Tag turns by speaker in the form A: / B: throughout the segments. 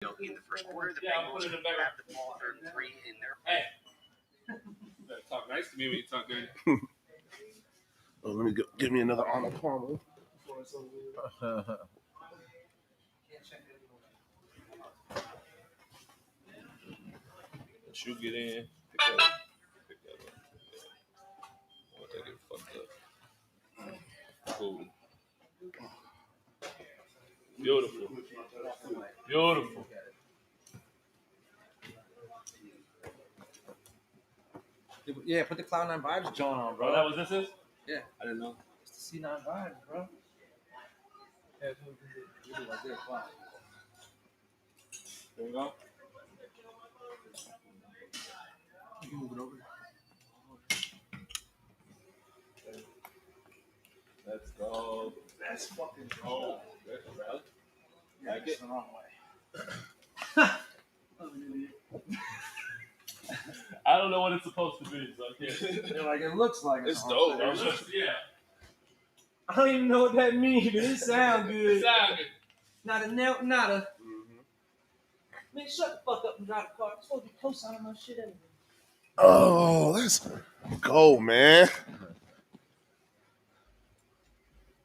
A: In the first quarter, the Bengals grabbed the ball for 3 in their.
B: Hey, you better talk nice to me when you talk good.
C: Oh, let me give me another Arnold Palmer.
B: Shoe get in, pick that up. I want that get fucked up. Cool. Beautiful. Beautiful.
D: Yeah, put the Cloud9 Vibes joint on, bro.
B: Oh, that was this is?
D: Yeah.
B: I didn't know.
D: It's the C9 Vibes, bro. Yeah, we do like this. Wow.
B: There we go.
D: You can move it over.
B: Let's go.
D: That's fucking
B: Oh, there's a rally. Like it?
D: the wrong way.
B: I don't know what it's supposed to be, so I can't.
D: They're like, it looks like
C: It's dope.
B: It looks, yeah.
D: I don't even know what that means, but it sounds good.
B: It sounds good.
D: Not a nail, not a. Man, shut the fuck up and drive the car. I'm supposed to be co-signing my shit anyway.
C: Oh, let's go, man.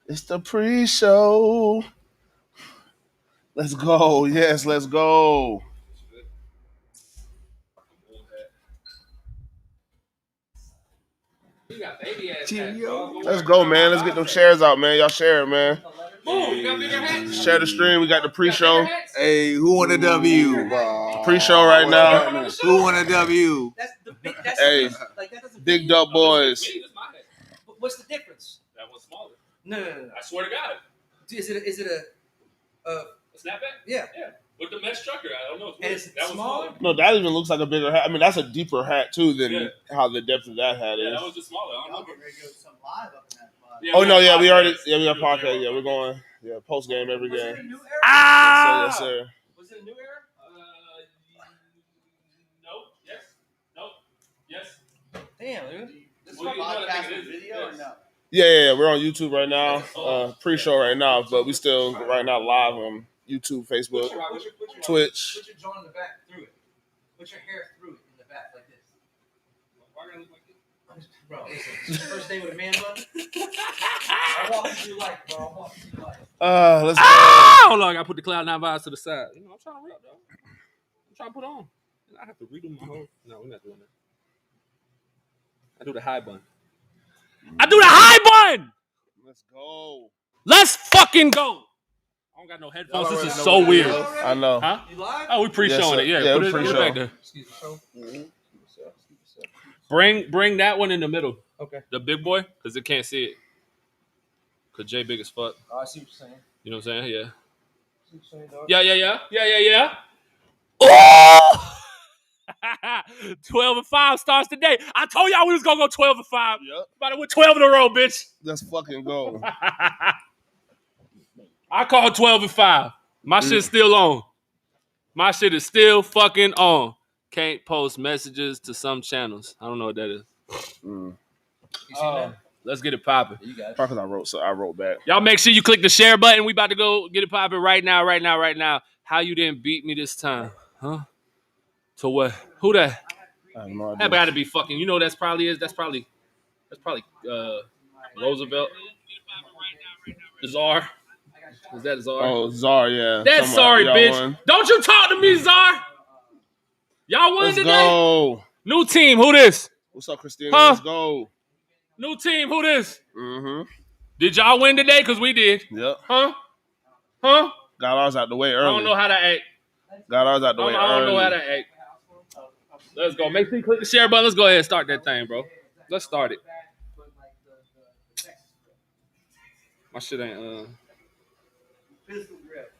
C: It's the pre-show. Let's go. Yes, let's go.
B: You got baby ass
D: Teal.
C: Let's go, man. Let's get them shares out, man. Y'all share it, man.
B: Boom, you got bigger hats?
C: Share the stream. We got the pre-show.
E: Hey, who won a W?
C: Pre-show right now.
E: Who won a W?
D: That's the big. That's
C: Hey,
D: like that doesn't.
C: Big Dub Boys.
B: Me, that's my hat.
D: But what's the difference?
B: That one's smaller.
D: No.
B: I swear to God.
D: Is it a
B: A snapback?
D: yeah?
B: Yeah. With the mesh trucker, I don't know.
D: And it's
B: that
D: smaller?
B: was
C: No, that even looks like a bigger hat. I mean, that's a deeper hat, too, than how the depth of that hat
B: Yeah,
C: is.
B: that was just smaller. I don't know. Yeah,
C: Oh, no, yeah, we
B: got
C: already, we got podcast. Yeah, we're going, post game every
D: Was it a
C: game.
D: new era?
C: Yes, sir.
D: Was it a new era?
B: No. Yes. No. Yes.
D: Damn, dude.
B: This podcast with video or no?
C: Yeah, we're on YouTube right now. Pre-show right now, but we still right now live on YouTube, Facebook, Twitch.
D: Put your jaw in the back through it. Put your hair through it in the back like this.
B: Why gotta look like this?
D: Bro, listen. First day with a man bun. I walk through life, bro. I walk through life.
C: Let's go.
B: Hold on, I gotta put the Cloud9 Vibes to the side. You know, I'm trying to rep, though. I'm trying to put on. I have to redo my whole. No, we're not doing that. I do the high bun. I do the high bun.
C: Let's go.
B: Let's fucking go. I don't got no headphones. This is so weird.
C: I know.
B: Huh?
D: You live?
B: Oh, we pre-showing it. Yeah,
C: Yeah,
B: put
C: we
B: it
C: pre-show.
B: back there.
D: Excuse the show.
B: Bring that one in the middle.
D: Okay.
B: The big boy, because it can't see it. Because Jay big as fuck.
D: Oh, I see what you're saying.
B: You know what I'm saying? Yeah.
D: See what you're saying, dog.
B: Yeah. Oh! 12-5 starts today. I told y'all we was gonna go 12-5.
C: Yep.
B: About to win 12 in a row, bitch.
C: Let's fucking go.
B: I call 12-5. My shit's still on. My shit is still fucking on. Can't post messages to some channels. I don't know what that is.
C: Mm.
D: You seen that?
B: Let's get it popping.
D: You got it.
C: Because I wrote back.
B: Y'all make sure you click the share button. We about to go get it popping right now. How you didn't beat me this time? Huh? To what? Who that?
C: I have no
B: That
C: idea.
B: gotta be fucking. You know that's probably Roosevelt. Czar. Is that Czar?
C: Oh, Czar, yeah.
B: That's sorry,
C: y'all
B: bitch.
C: won.
B: Don't you talk to me, Czar. Y'all won
C: Let's
B: today.
C: go.
B: New team. Who this?
C: What's up, Christina?
B: Huh?
C: Let's go.
B: New team. Who this?
C: Mm-hmm.
B: Did y'all win today? Cause we did.
C: Yep.
B: Huh?
C: Got ours out the way
B: I
C: early.
B: don't know how to act.
C: Got ours out the
B: I
C: way
B: don't know how
C: early.
B: to act. Let's go. Make sure you click the share button. Let's go ahead and start that thing, bro. Let's start it. My shit ain't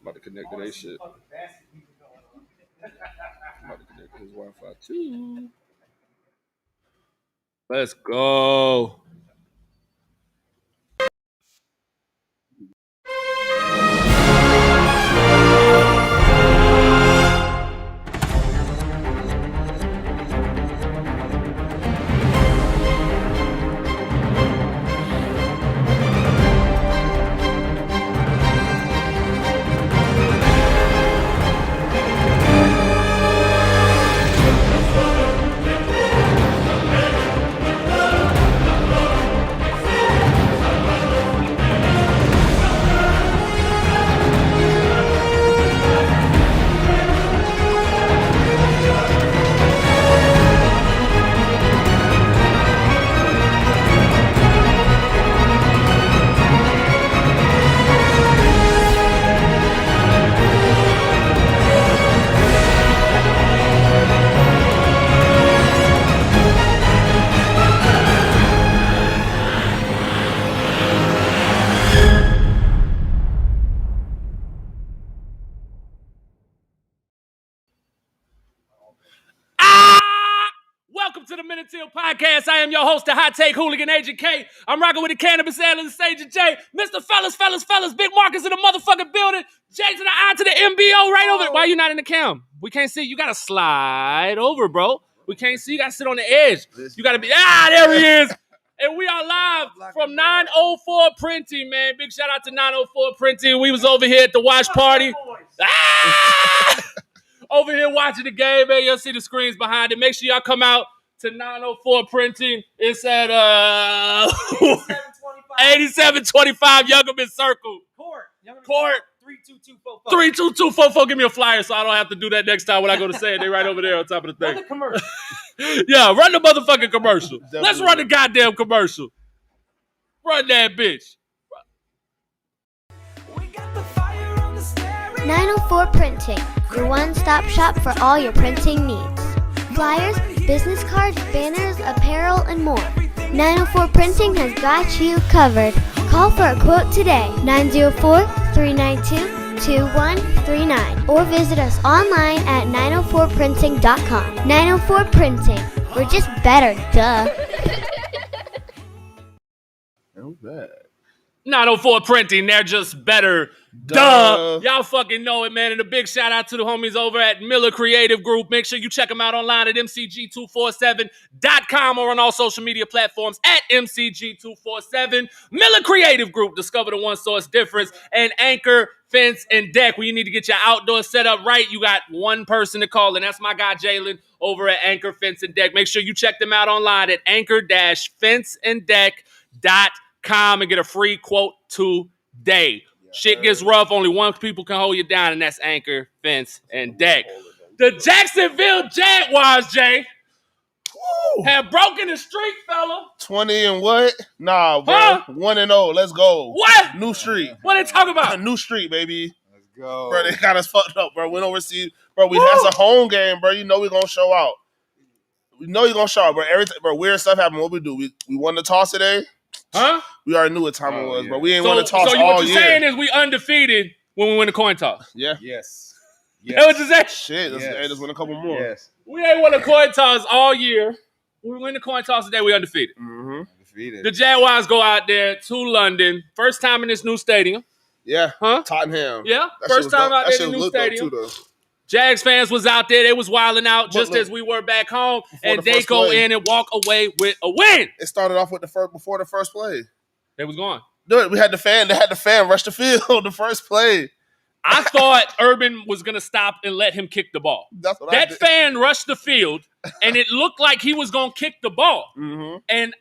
B: about to connect to that shit. About to connect to his Wi-Fi too. Let's go. Welcome to the Men of Teal podcast. I am your host, the Hot Take Hooligan Agent K. I'm rocking with the Cannabis Analyst Agent J. Mr. Fellas, Big Marcus in the motherfucking building. J to the I to the MBO right over. Why are you not in the cam? We can't see. You gotta slide over, bro. We can't see. You gotta sit on the edge. You gotta be. There he is. And we are live from 904 Printing, man. Big shout out to 904 Printing. We was over here at the watch party. Over here watching the game, man. You'll see the screens behind it. Make sure y'all come out to 904 Printing. It's at 8725 Youngerman Circle.
D: Court. 32244.
B: 32244. Give me a flyer so I don't have to do that next time when I go to say it. They right over there on top of the
D: Run
B: thing.
D: the commercial.
B: Yeah, run the motherfucking commercial. Let's run the goddamn commercial. Run that bitch.
F: 904 Printing, your one-stop shop for all your printing needs. Flyers, business cards, banners, apparel, and more. 904 Printing has got you covered. Call for a quote today, 904-392-2139, or visit us online at 904printing.com. 904 Printing, we're just better, duh.
C: Oh, bad.
B: 904 Printing, they're just better. Duh. Y'all fucking know it, man. And a big shout out to the homies over at Miller Creative Group. Make sure you check them out online at mcg247.com or on all social media platforms at mcg247. Miller Creative Group. Discover the one source difference. And Anchor, Fence, and Deck. When you need to get your outdoor set up right, you got one person to call, and that's my guy Jalen over at Anchor, Fence, and Deck. Make sure you check them out online at anchor-fenceanddeck.com and get a free quote today. Shit gets rough. Only one people can hold you down, and that's Anchor, Fence, and Deck. The Jacksonville Jaguars, Jay, have broken the streak, fella.
C: 20 and what? Nah, bro.
B: Huh?
C: 1-0. Let's go.
B: What?
C: New streak.
B: What they talking about?
C: New streak, baby.
E: Let's go.
C: Bro, they got us fucked up, bro. Went overseas. Bro, that's a home game, bro. You know we're going to show out. We know you're going to show out, bro. Bro, weird stuff happened. What we do? We won the toss today.
B: Huh?
C: We already knew what time it was,
E: yeah.
C: but we ain't won the toss
B: so
C: all
B: what you're
C: year.
B: saying is we undefeated when we win the coin toss.
C: Yeah.
E: Yes.
B: That what you saying?
C: Shit, let's win a couple more.
E: Yes.
B: We ain't won a coin toss all year. We win the coin toss today, we undefeated.
C: Mm-hmm.
E: Defeated.
B: The Jaguars go out there to London. First time in this new stadium.
C: Yeah.
B: Huh?
C: Tottenham.
B: Yeah.
C: That
B: First
C: shit was
B: time
C: dope.
B: out
C: That
B: there in
C: shit
B: the new
C: looked dope
B: stadium.
C: too, though.
B: Jags fans was out there. They was wilding out just
C: look,
B: as we were back home.
C: before
B: And
C: the
B: they
C: first
B: go
C: play.
B: in and walk away with a win.
C: It started off with before the first play.
B: They was gone.
C: Dude, they had the fan rush the field the first play.
B: I thought Urban was going to stop and let him kick the ball.
C: That's what
B: That fan rushed the field, and it looked like he was going to kick the ball.
C: Mm-hmm.
B: And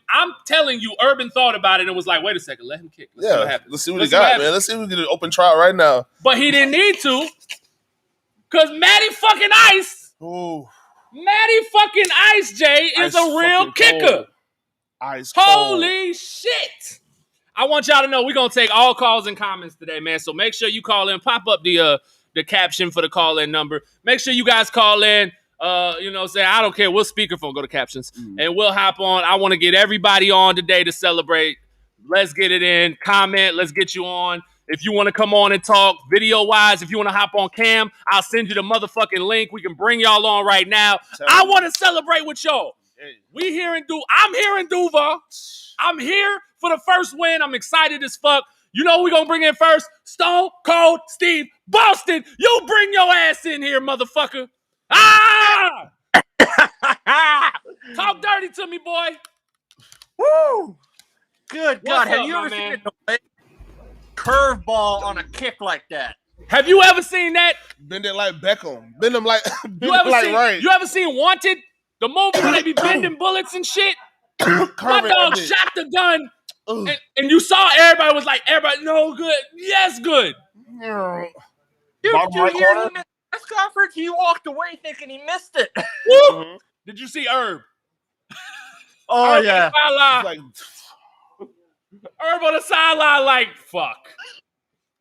B: I'm telling you, Urban thought about it and was like, wait a second, let him kick. Let's see what happens.
C: Let's see what
B: Let's
C: he
B: see what
C: got,
B: happens.
C: man. Let's see if we get an open trial right now.
B: But he didn't need to, because Matty fucking Ice,
C: Ooh,
B: Jay, is
C: ice
B: a real
C: fucking
B: kicker.
C: cold. Ice cold.
B: Holy shit. I want y'all to know we're going to take all calls and comments today, man. So make sure you call in. Pop up the caption for the call-in number. Make sure you guys call in. Say, I don't care. We'll speakerphone, go to captions, and we'll hop on. I want to get everybody on today to celebrate. Let's get it in. Comment. Let's get you on. If you want to come on and talk video-wise, if you want to hop on cam, I'll send you the motherfucking link. We can bring y'all on right now. I want to celebrate with y'all. I'm here in Duval. I'm here for the first win. I'm excited as fuck. You know who we gonna bring in first? Stone Cold Steve Boston. You bring your ass in here, motherfucker. Talk dirty to me, boy.
A: Woo! Good God.
B: What's
A: Have
B: up,
A: you
B: my
A: ever
B: man?
A: seen a curveball on a kick like that?
B: Have you ever seen that?
C: Bend it like Beckham. Bend him like
B: You ever
C: right.
B: seen Wanted? The movie where they be bending bullets and shit? My
C: Curve it
B: dog
C: a bit.
B: shot the gun,
C: Ugh.
B: and you saw everybody was like, no good. Yes, good.
A: Dude,
C: Bottom
A: did you
C: right
A: hear
C: corner?
A: him in the press conference? He walked away thinking he missed it.
B: Woo!
C: Mhm.
B: Did you see Herb?
A: Oh,
B: Herb
A: yeah.
B: On the sideline,
C: Like,
B: Herb on the sideline, like, fuck.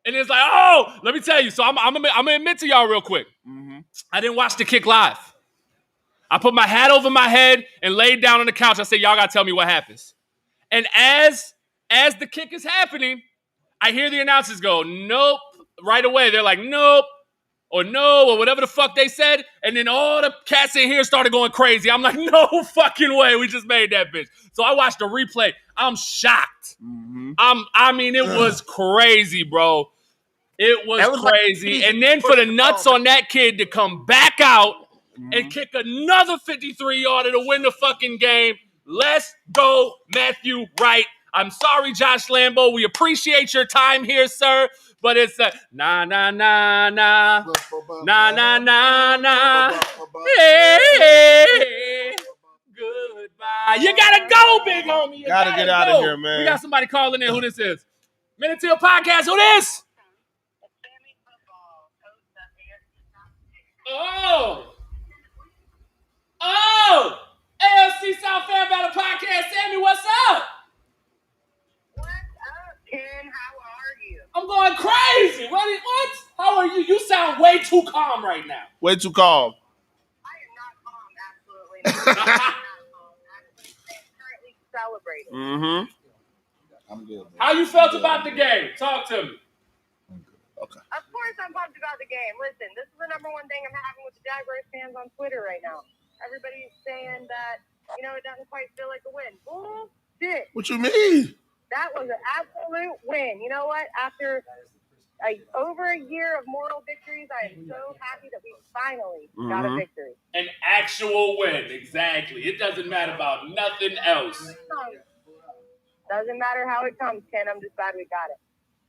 B: And it's like, oh, let me tell you. So I'm gonna admit to y'all real quick.
C: mm-hmm.
B: I didn't watch the kick live. I put my hat over my head and laid down on the couch. I said, y'all gotta tell me what happens. And as the kick is happening, I hear the announcers go, nope. Right away, they're like, nope. or no, or whatever the fuck they said. And then all the cats in here started going crazy. I'm like, no fucking way. We just made that bitch. So I watched the replay. I'm shocked. I mean, it was crazy, bro. It was crazy. Like, and then for the nuts on that kid to come back out and kick another 53-yarder to win the fucking game. Let's go, Matthew Wright. I'm sorry, Josh Lambo. We appreciate your time here, sir. But it's a nah. Hey, goodbye. You gotta go, big homie. You
C: gotta get out of here, man.
B: We got somebody calling in. Who this is? Minute Teal Podcast. Who this? Oh! AFC South Fan Battle Podcast. Sammy, what's up?
G: What's up, Ken? How are you?
B: I'm going crazy. What? How are you? You sound way too calm right now.
C: Way too calm.
G: I am not calm. Absolutely not. I'm not calm. I'm currently celebrating.
E: I'm good.
B: How you felt about the game? Talk to me.
C: Okay.
G: Of course I'm pumped about the game. Listen, this is the number one thing I'm having with the Jaguars fans on Twitter right now. Everybody's saying that, it doesn't quite feel like a win. Bullshit.
C: What you mean?
G: That was an absolute win. You know what? After over a year of moral victories, I am so happy that we finally got a victory.
B: An actual win, exactly. It doesn't matter about nothing else.
G: Doesn't matter how it comes, Ken. I'm just glad we got it.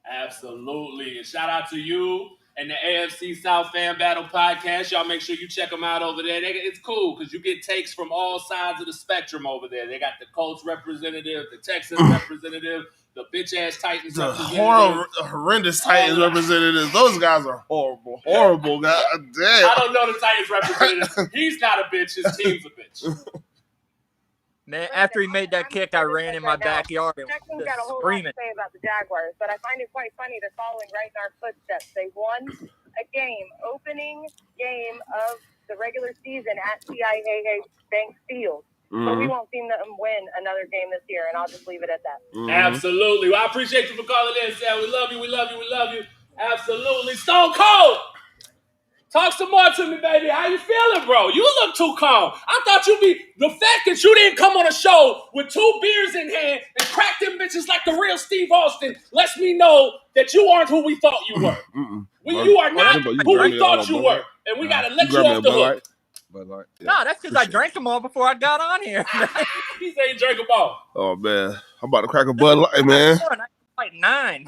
B: Absolutely. And shout out to you and the AFC South Fan Battle Podcast. Y'all make sure you check them out over there. It's cool because you get takes from all sides of the spectrum over there. They got the Colts representative, the Texans representative, the bitch-ass Titans
C: The
B: representative.
C: horrendous Titans representatives. Those guys are horrible. Horrible. God damn.
B: I don't know the Titans representative. He's not a bitch. His team's a bitch.
H: Man, after he made that kick, I ran in my backyard and
G: Texans
H: was
G: got a whole
H: screaming.
G: lot to say about the Jaguars, but I find it quite funny they're following right in our footsteps. They won a game, opening game of the regular season at CIAA Bank Field. But we won't see them win another game this year, and I'll just leave it at that.
B: Absolutely. Well, I appreciate you for calling in, Sam. We love you. We love you. We love you. Absolutely. Stone Cold. Talk some more to me, baby. How you feeling, bro? You look too calm. I thought you'd be... The fact that you didn't come on a show with 2 beers in hand and crack them bitches like the real Steve Austin lets me know that you aren't who we thought you were. You are not who we thought you were. And we got to let you off the hook.
H: No, that's because I drank them all before I got on here.
B: He said he drank them all.
C: Oh, man. I'm about to crack a Bud Light, man.
H: Like 9.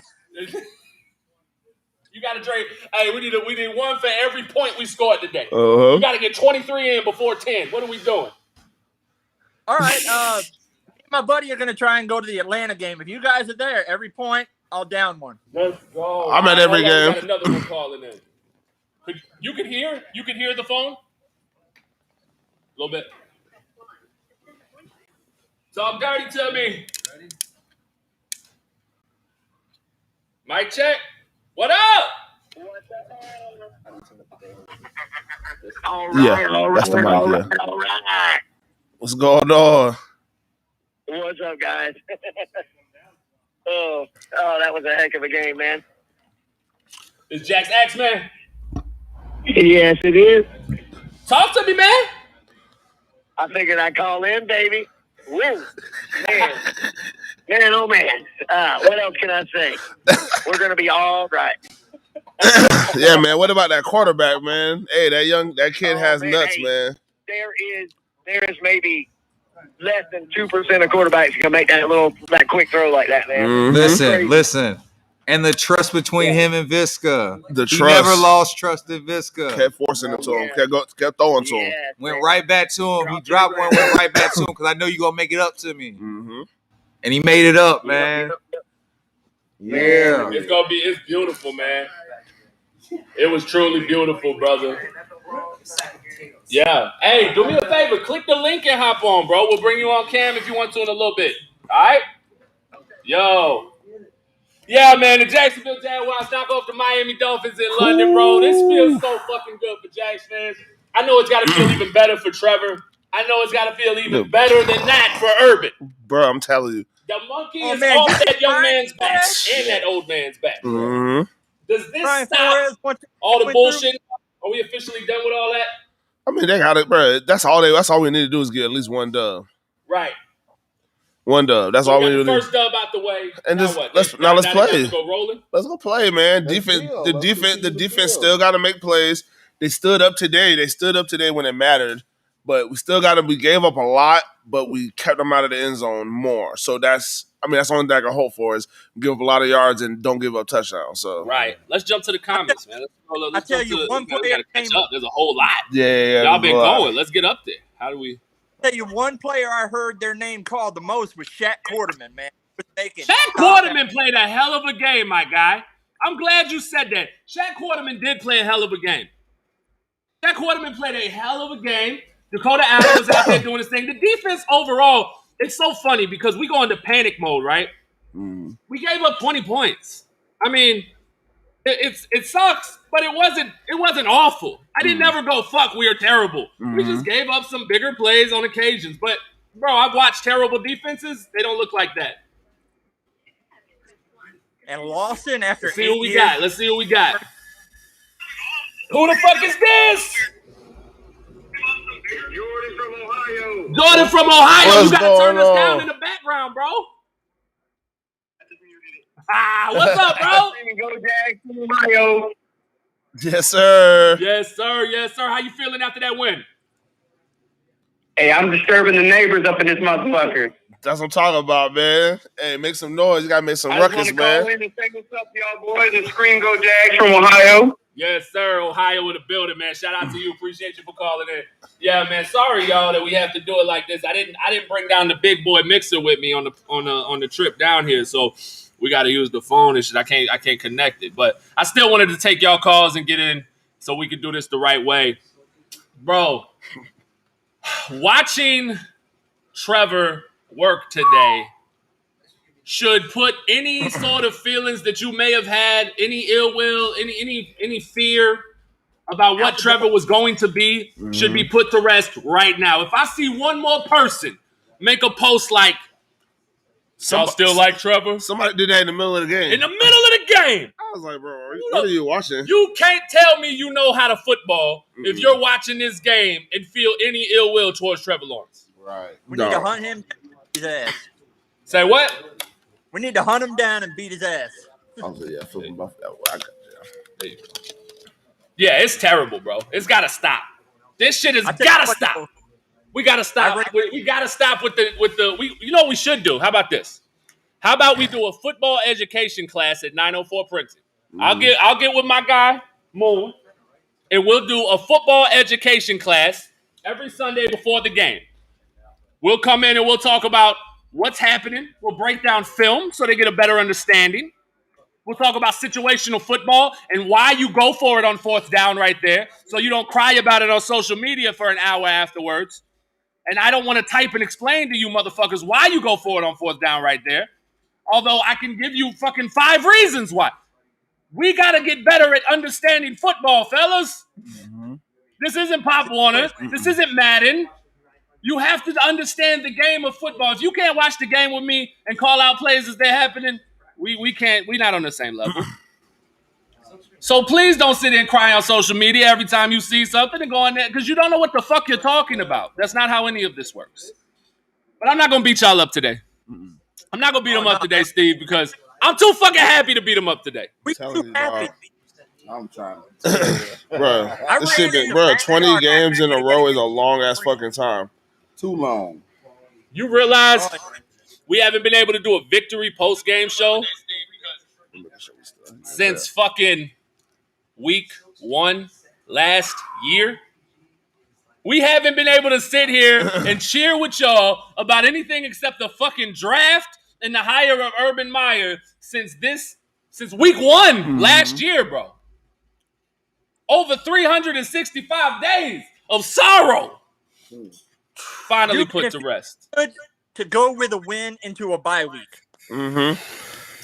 B: You got to drink. Hey, we need 1 for every point we scored today.
C: Uh-huh.
B: You got to get 23 in before 10. What are we doing?
H: All right. Me and my buddy are going to try and go to the Atlanta game. If you guys are there, every point, I'll down one.
B: Let's go.
C: I'm at every game.
B: We got another one calling in. You can hear? You can hear the phone? A little bit. Talk dirty to me. Mic check. What up?
G: All right,
C: that's the mic,
G: all right.
C: What's going on?
G: What's up, guys? oh, that was a heck of a game, man.
B: It's Jack's X-Man.
G: Yes, it is.
B: Talk to me, man.
G: I figured I'd call in, baby. Woo. Man. Man, oh, man. What else can I say? We're going to be all right.
C: Yeah, man. What about that quarterback, man? Hey, that kid has nuts,
G: hey,
C: man.
G: There is maybe less than 2% of quarterbacks who can make that quick throw like that, man.
E: Listen. And the trust between him and Visca. He
C: trust.
E: never lost trust in Visca.
C: Kept forcing it to him. Kept throwing to him.
E: Went right back to him. He dropped one, went right back to him because I know you're going to make it up to me.
C: Mm-hmm.
E: And he made it up, man. Yeah.
B: It's beautiful, man. It was truly beautiful, brother. Yeah. Hey, do me a favor. Click the link and hop on, bro. We'll bring you on cam if you want to in a little bit. All right? Yo. Yeah, man. The Jacksonville Jaguars knock off the Miami Dolphins in London, bro. This feels so fucking good for Jags fans. I know it's got to feel even better for Trevor. I know it's got to feel even better than that for Urban.
C: Bro, I'm telling you.
B: The monkey is off that young man's back and that old man's back.
C: Mm-hmm.
B: Does this stop all the bullshit? Are we officially done with all that?
C: I mean, they got it, bro. That's all we need to do is get at least one dub.
B: Right.
C: One dub. That's
B: So
C: all
B: we
C: we
B: got
C: need
B: the
C: to do.
B: first dub out the way.
C: And
B: Now
C: just
B: what?
C: let's
B: Now they
C: play.
B: have to go rolling.
C: Let's go play, man.
I: Let's
C: Defense.
I: feel.
C: The
I: Let's
C: defense. The
I: continue to
C: defense
I: feel.
C: still got to make plays. They stood up today. They stood up today when it mattered. But we still got to. We gave up a lot, but we kept them out of the end zone more. So that's the only thing I can hope for is give up a lot of yards and don't give up touchdowns. So
B: Right. Let's jump to the comments, man.
H: I tell you, one
B: we
H: player
B: gotta catch up. There's a whole lot.
C: yeah.
B: Y'all been going. Let's get up there. How do we?
H: I tell you, one player I heard their name called the most was Shaq Quarterman, man.
B: Shaq Quarterman played a hell of a game, my guy. I'm glad you said that. Shaq Quarterman did play a hell of a game. Shaq Quarterman played a hell of a game. Dakota Allen was out there doing his thing. The defense overall, it's so funny because we go into panic mode, right? We gave up 20 points. I mean, it sucks, but it wasn't awful. I didn't never go, fuck, we are terrible. We just gave up some bigger plays on occasions. But, bro, I've watched terrible defenses. They don't look like that.
H: And Lawson, after
B: Let's see
H: 8
B: what we
H: years,
B: got. Let's see what we got. Who the fuck is this? Jordan from Ohio.
C: What's
B: You gotta turn
C: going
B: us
C: on?
B: down in the background, bro. What's up, bro?
A: Go Jags from Ohio.
C: Yes, sir.
B: Yes, sir. Yes, sir. How you feeling after that win?
A: Hey, I'm disturbing the neighbors up in this motherfucker.
C: That's what I'm talking about, man. Hey, make some noise. You gotta make some
A: I just want
C: ruckus,
A: to call
C: man.
A: in and say what's up to y'all boys and scream Go Jags from Ohio.
B: Yes, sir. Ohio in the building, man. Shout out to you. Appreciate you for calling in. Yeah, man. Sorry, y'all, that we have to do it like this. I didn't bring down the big boy mixer with me on the trip down here, so we got to use the phone and shit. I can't connect it, but I still wanted to take y'all calls and get in so we could do this the right way, bro. Watching Trevor work today should put any sort of feelings that you may have had, any ill will, any fear about what Trevor was going to be, should be put to rest right now. If I see one more person make a post like, y'all still like Trevor?
C: Somebody did that in the middle of the game.
B: In the middle of the game.
C: I was like, bro, what are you watching?
B: You can't tell me you know how to football if you're watching this game and feel any ill will towards Trevor Lawrence.
I: Right.
H: we need to hunt him down and beat his ass.
B: Say what?
H: We need to hunt him down and beat his ass.
C: I was like, yeah, flipping buff that way. I got
B: There you go. Yeah, it's terrible, bro. It's got to stop. This shit has
H: I tell you
B: got to
H: what,
B: stop.
H: though,
B: We got to stop. We got to stop with the. You know what we should do? How about this? How about we do a football education class at 904 Princeton? I'll get with my guy Moon, and we'll do a football education class every Sunday before the game. We'll come in and we'll talk about what's happening. We'll break down film so they get a better understanding. We'll talk about situational football and why you go for it on fourth down right there so you don't cry about it on social media for an hour afterwards. And I don't want to type and explain to you motherfuckers why you go for it on fourth down right there. Although I can give you fucking 5 reasons why. We got to get better at understanding football, fellas. This isn't Pop Warner. This isn't Madden. You have to understand the game of football. If you can't watch the game with me and call out plays as they're happening, we can't. We're not on the same level. So please don't sit there and cry on social media every time you see something and go in there because you don't know what the fuck you're talking about. That's not how any of this works. But I'm not going to beat y'all up today. I'm not going to beat them up today, Steve, because I'm too fucking happy to beat them up today.
H: We
C: telling
H: too
C: you,
H: happy.
I: I'm trying
C: bro,
H: I
C: this shit
H: ran
C: been,
H: into
C: bro,
H: Brandon
C: 20
H: Hart
C: games in a
H: after
C: row
H: the
C: is a long ass fucking time.
I: too long.
B: You realize we haven't been able to do a victory post-game show since fucking week 1 last year? We haven't been able to sit here and cheer with y'all about anything except the fucking draft and the hire of Urban Meyer since week 1 last year, bro. Over 365 days of sorrow finally
H: You
B: put
H: can-
B: to rest.
H: Good to go with a win into a bye week.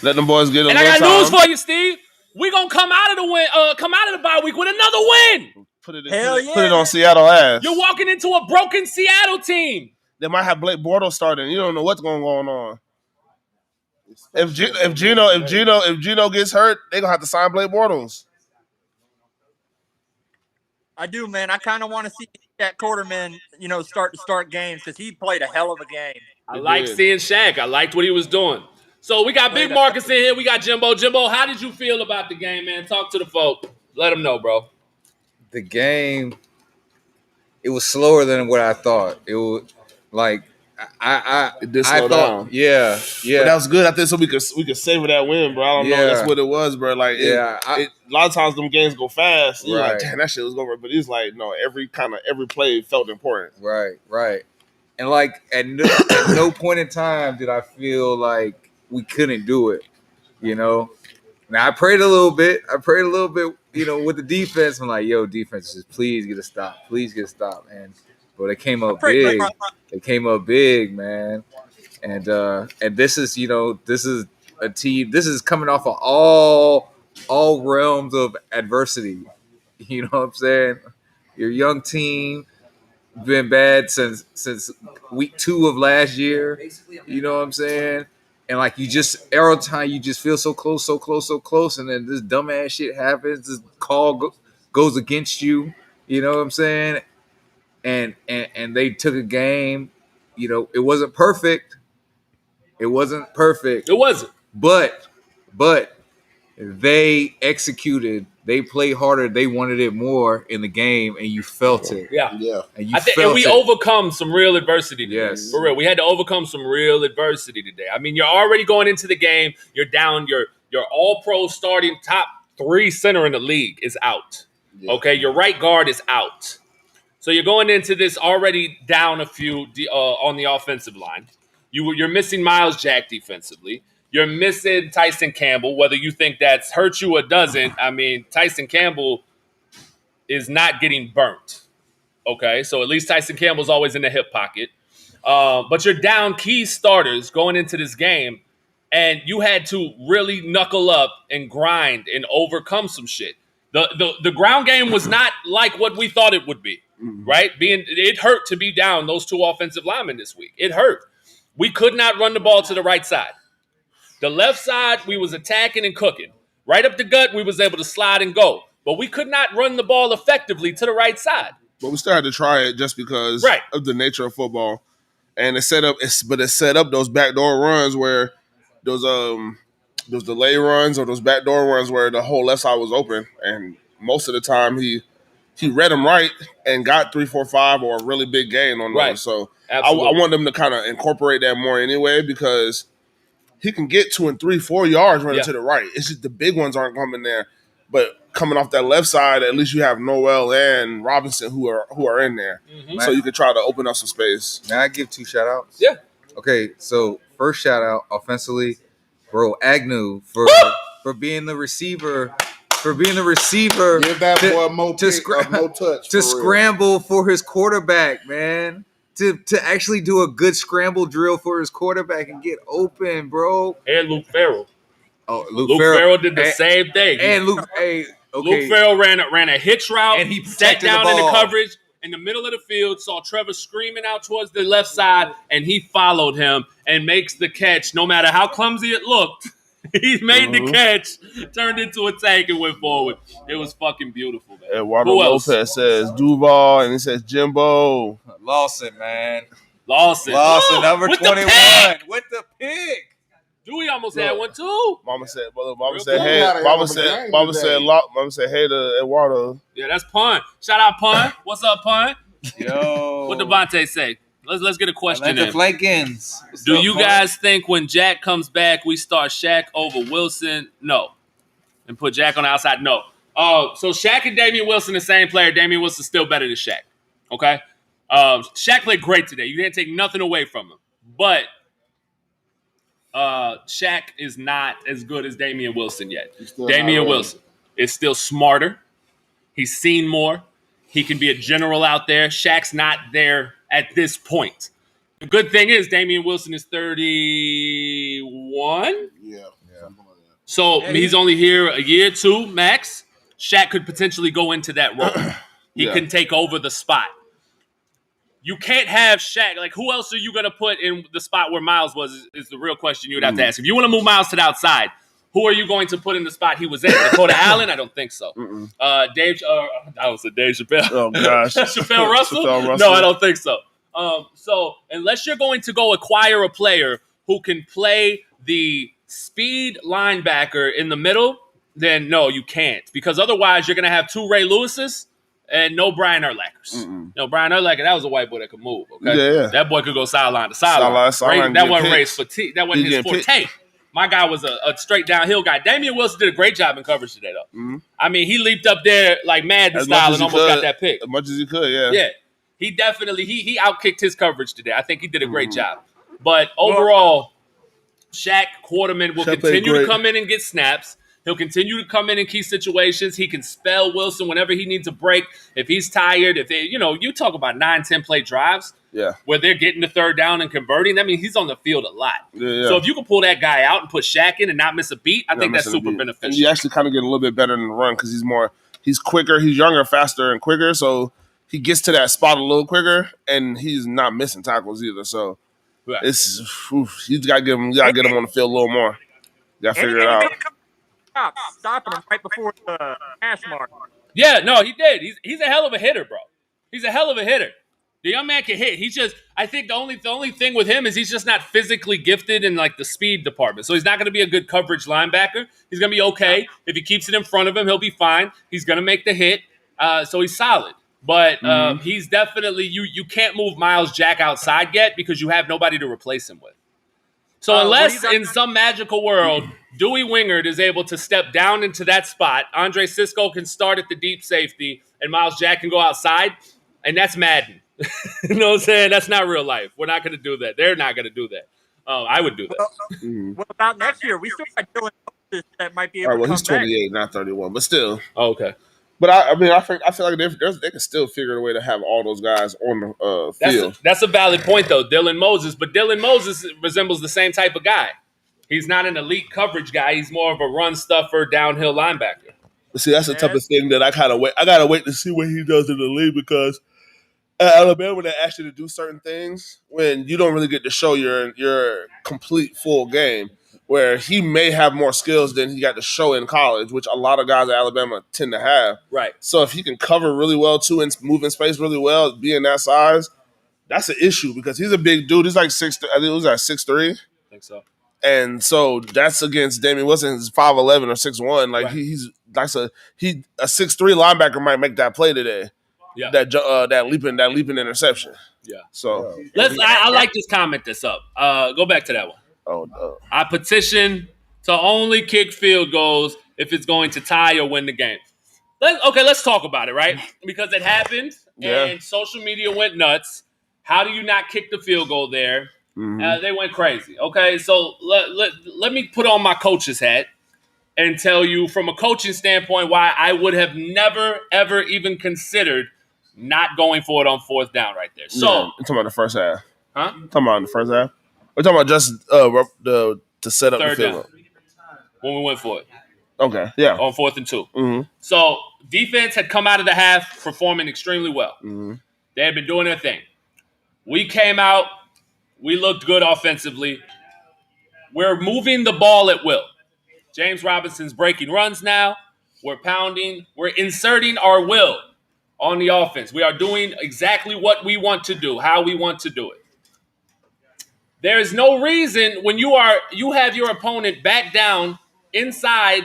C: Let them boys get a
B: And I
C: little
B: got news
C: time.
B: for you, Steve. We're gonna come out of the bye week with another win.
C: Put
H: Hell
C: it
H: yeah.
C: on Seattle ass.
B: You're walking into a broken Seattle team.
C: They might have Blake Bortles starting. You don't know what's going on. If Gino gets hurt, they gonna have to sign Blake Bortles.
H: I do, man. I kind of want to see that Quarterman, start games because he played a hell of a game.
B: I like seeing Shaq. I liked what he was doing. So we got Big Marcus in here. We got Jimbo. Jimbo, how did you feel about the game, man? Talk to the folk. Let them know, bro.
E: The game, it was slower than what I thought. It was like
C: it did slow down.
E: Yeah.
C: But that was good. I think so we could savor that win, bro. I don't know. That's what it was, bro. Like, a lot of times them games go fast. You're like, damn, that shit was over. But it's like, no, every play felt important.
E: Right. And like at no point in time did I feel like we couldn't do it. Now I prayed a little bit. With the defense. I'm like, yo, defense, just please get a stop. But they came up big. They came up big, man. And this is a team. This is coming off of all realms of adversity. You know what I'm saying? Your young team been bad since week 2 of last year. You know what I'm saying? And like you just every time you just feel so close, and then this dumbass shit happens. This call goes against you. You know what I'm saying? And they took a game. It wasn't perfect. It wasn't. But they executed. They played harder. They wanted it more in the game, and you felt it.
B: Yeah.
E: And
B: we overcome some real adversity today.
E: Yes.
B: For real. We had to overcome some real adversity today. I mean, you're already going into the game. You're down. Your all-pro starting top 3 center in the league is out. Yeah. Okay? Your right guard is out. So you're going into this already down a few on the offensive line. You're missing Miles Jack defensively. You're missing Tyson Campbell, whether you think that's hurt you or doesn't. I mean, Tyson Campbell is not getting burnt. Okay, so at least Tyson Campbell's always in the hip pocket. But you're down key starters going into this game, and you had to really knuckle up and grind and overcome some shit. The ground game was not like what we thought it would be, right? It hurt to be down those 2 offensive linemen this week. It hurt. We could not run the ball to the right side. The left side, we was attacking and cooking. Right up the gut, we was able to slide and go. But we could not run the ball effectively to the right side.
C: But we still had to try it just because of the nature of football. And it set up those backdoor runs where those delay runs or those backdoor runs where the whole left side was open. And most of the time he read them right and got 3, 4, 5 or a really big gain on those. So I want them to kind of incorporate that more anyway because he can get 2 and 3, 4 yards running to the right. It's just the big ones aren't coming there. But coming off that left side, at least you have Noel and Robinson who are in there. Mm-hmm. So you can try to open up some space.
E: May I give 2 shout-outs?
B: Yeah.
E: Okay, so first shout-out offensively, bro, Agnew for being the receiver. Give
I: that boy more touch.
E: To scramble for his quarterback, man. To actually do a good scramble drill for his quarterback and get open, bro.
B: And Luke Farrell.
E: Oh,
B: Luke Farrell did the same thing.
E: And Luke
B: Farrell ran a hitch route
E: and he
B: sat down in the coverage in the middle of the field, saw Trevor screaming out towards the left side, and he followed him and makes the catch. No matter how clumsy it looked, he made the catch, turned into a tank, and went forward. It was fucking beautiful, man.
C: Eduardo Lopez says Duval, and he says Jimbo.
E: Lawson, man.
B: Lawson,
E: number 21 with the pick.
B: Dewey almost had one too.
C: Mama said, hey to Eduardo.
B: Yeah, that's Pun. Shout out Pun. What's up, Pun?
E: Yo.
B: What Devontae say? Let's get a question in.
E: The Flankins.
B: Do you guys think when Jack comes back, we start Shaq over Wilson? No. And put Jack on the outside? No. So Shaq and Damian Wilson, the same player. Damian Wilson's still better than Shaq. Okay? Shaq played great today. You didn't take nothing away from him. But Shaq is not as good as Damian Wilson yet. Damian Wilson is still smarter. He's seen more. He can be a general out there. Shaq's not there at this point. The good thing is Damian Wilson is 31.
I: Yeah.
B: So he's only here a year or 2 max. Shaq could potentially go into that role. He can take over the spot. You can't have Shaq. Like, who else are you going to put in the spot where Miles was is the real question you would have to ask. If you want to move Miles to the outside, Who are you going to put in the spot he was in? Dakota Allen? I don't think so. Dave, I was Dave Chappelle.
C: Oh gosh,
B: Chappelle Russell?
C: Chappelle Russell?
B: No, I don't think so. So unless you're going to go acquire a player who can play the speed linebacker in the middle, then no, you can't. Because otherwise you're going to have two Ray Lewises and no Brian Urlachers. No, Brian Urlacher, that was a white boy that could move. Okay,
C: Yeah.
B: that boy could go sideline to sideline. That wasn't Ray's fatigue. That wasn't his forte. My guy was a straight downhill guy. Damian Wilson did a great job in coverage today, though. I mean, he leaped up there like Madden style and almost got that pick.
C: As much as he could, yeah.
B: Yeah. He definitely he outkicked his coverage today. I think he did a great job. But overall, Shaq Quarterman will continue to come in and get snaps. He'll continue to come in key situations. He can spell Wilson whenever he needs a break. If he's tired, you talk about 9-10 play drives where they're getting the third down and converting. I mean, he's on the field a lot.
C: Yeah.
B: So if you can pull that guy out and put Shaq in and not miss a beat, I think that's super beneficial.
C: And you actually kind of get a little bit better in the run because he's quicker, he's younger, faster, and quicker. So he gets to that spot a little quicker, and he's not missing tackles either. So you got to get him on the field a little more. You got to figure it out.
H: Stopping him right before the hash mark.
B: Yeah, no, he did. He's a hell of a hitter, bro. He's a hell of a hitter. The young man can hit. I think the only thing with him is he's just not physically gifted in like the speed department. So he's not going to be a good coverage linebacker. He's going to be okay. If he keeps it in front of him, he'll be fine. He's going to make the hit. So he's solid. But he's definitely, you can't move Miles Jack outside yet because you have nobody to replace him with. So unless in some magical world, Dewey Wingard is able to step down into that spot, Andre Cisco can start at the deep safety, and Miles Jack can go outside, and that's Madden. You know what I'm saying? That's not real life. We're not going to do that. They're not going to do that. I would do that.
H: What about next year? We still got Dylan Moses that might be able to come
C: he's 28, not 31, but still.
B: Oh, okay.
C: But I feel like they can still figure a way to have all those guys on the field.
B: That's a valid point, though, Dylan Moses. But Dylan Moses resembles the same type of guy. He's not an elite coverage guy. He's more of a run stuffer, downhill linebacker.
C: See, that's the type of thing that I gotta wait to see what he does in the league because at Alabama, they ask you to do certain things when you don't really get to show your complete full game. Where he may have more skills than he got to show in college, which a lot of guys at Alabama tend to have.
B: Right.
C: So if he can cover really well too and move in space really well, being that size, that's an issue because he's a big dude. He's like 6'3". I think he was at 6'3".
B: I think so.
C: And so that's against Damian Wilson, who's 5'11" or 6'1". Like
B: right.
C: a 6'3" linebacker might make that play today.
B: Yeah.
C: That leaping interception.
B: Yeah.
C: So
B: I like this comment that's up. Go back to that one.
C: Oh no.
B: I petition to only kick field goals if it's going to tie or win the game. Let's talk about it, right? Because it happened and social media went nuts. How do you not kick the field goal there? Mm-hmm. They went crazy. Okay, so let me put on my coach's hat and tell you from a coaching standpoint why I would have never, ever even considered not going for it on fourth down right there. So
C: you're talking about the first half.
B: Huh?
C: Talking about the first half? We're talking about just to set up
B: third
C: the field.
B: down when we went for it.
C: Okay, yeah.
B: On 4th and 2.
C: Mm-hmm.
B: So defense had come out of the half performing extremely well.
C: Mm-hmm.
B: They had been doing their thing. We came out. We looked good offensively. We're moving the ball at will. James Robinson's breaking runs now. We're pounding. We're inserting our will on the offense. We are doing exactly what we want to do, how we want to do it. There is no reason when you have your opponent back down inside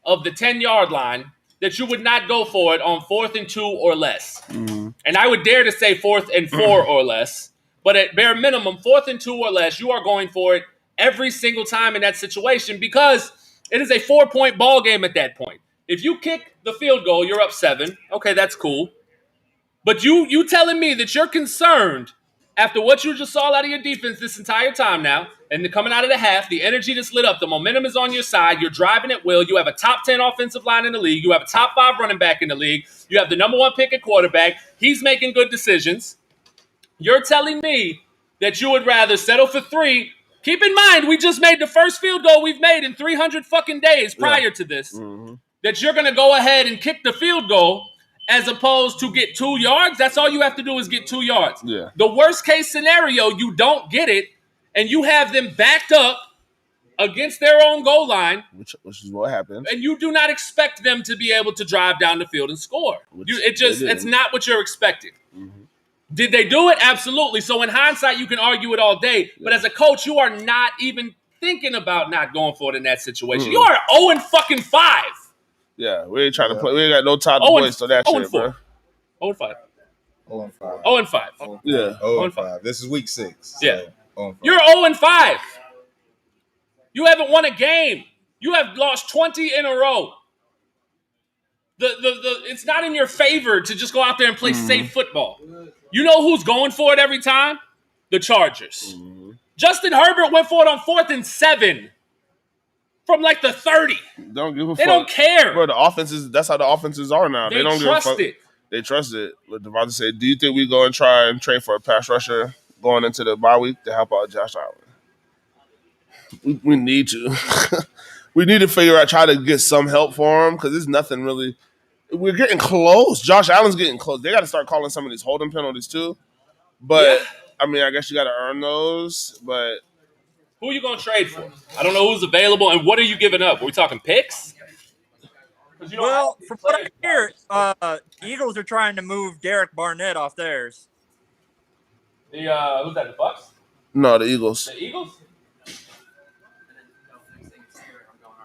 B: of the 10-yard line that you would not go for it on 4th and 2 or less. Mm-hmm. And I would dare to say 4th and 4 or less. But at bare minimum, 4th and 2 or less, you are going for it every single time in that situation because it is a 4-point ball game at that point. If you kick the field goal, you're up 7. Okay, that's cool. But you telling me that you're concerned after what you just saw out of your defense this entire time now, and coming out of the half, the energy that's lit up, the momentum is on your side, you're driving at will, you have a top 10 offensive line in the league, you have a top 5 running back in the league, you have the number 1 pick at quarterback, he's making good decisions. You're telling me that you would rather settle for 3. Keep in mind, we just made the first field goal we've made in 300 fucking days prior to this. Mm-hmm. That you're going to go ahead and kick the field goal as opposed to get 2 yards. That's all you have to do is get 2 yards.
C: Yeah.
B: The worst case scenario, you don't get it, and you have them backed up against their own goal line,
C: which is what happened.
B: and you do not expect them to be able to drive down the field and score. It's not what you're expecting.
C: Mm-hmm.
B: Did they do it? Absolutely. So in hindsight, you can argue it all day. But as a coach, you are not even thinking about not going for it in that situation. You are 0-5.
C: Yeah, we ain't trying to play. We ain't got no time to waste on that shit, bro.
B: 0-5.
I: 0-5.
B: 0-5.
C: Yeah.
I: 0-5. This is week 6.
B: Yeah.
I: So
B: You're 0-5. You haven't won a game. You have lost 20 in a row. It's not in your favor to just go out there and play safe football. You know who's going for it every time? The Chargers. Justin Herbert went for it on 4th and 7 from like the 30.
C: Don't give a fuck.
B: They don't care.
C: Bro, the offenses, that's how the offenses are now. They don't
B: trust
C: give a fuck.
B: it.
C: They trust it. But Devontae said, do you think we go and try and trade for a pass rusher going into the bye week to help out Josh Allen? We need to. We need to figure out, try to get some help for him because there's nothing really. We're getting close. Josh Allen's getting close. They got to start calling some of these holding penalties too. But, I mean, I guess you got to earn those. But
B: who are you going to trade for? I don't know who's available. And what are you giving up? Are we talking picks?
H: Well, from what I hear, the Eagles are trying to move Derek Barnett off theirs.
B: Who's that, the Bucks?
C: No, the Eagles.
B: The Eagles?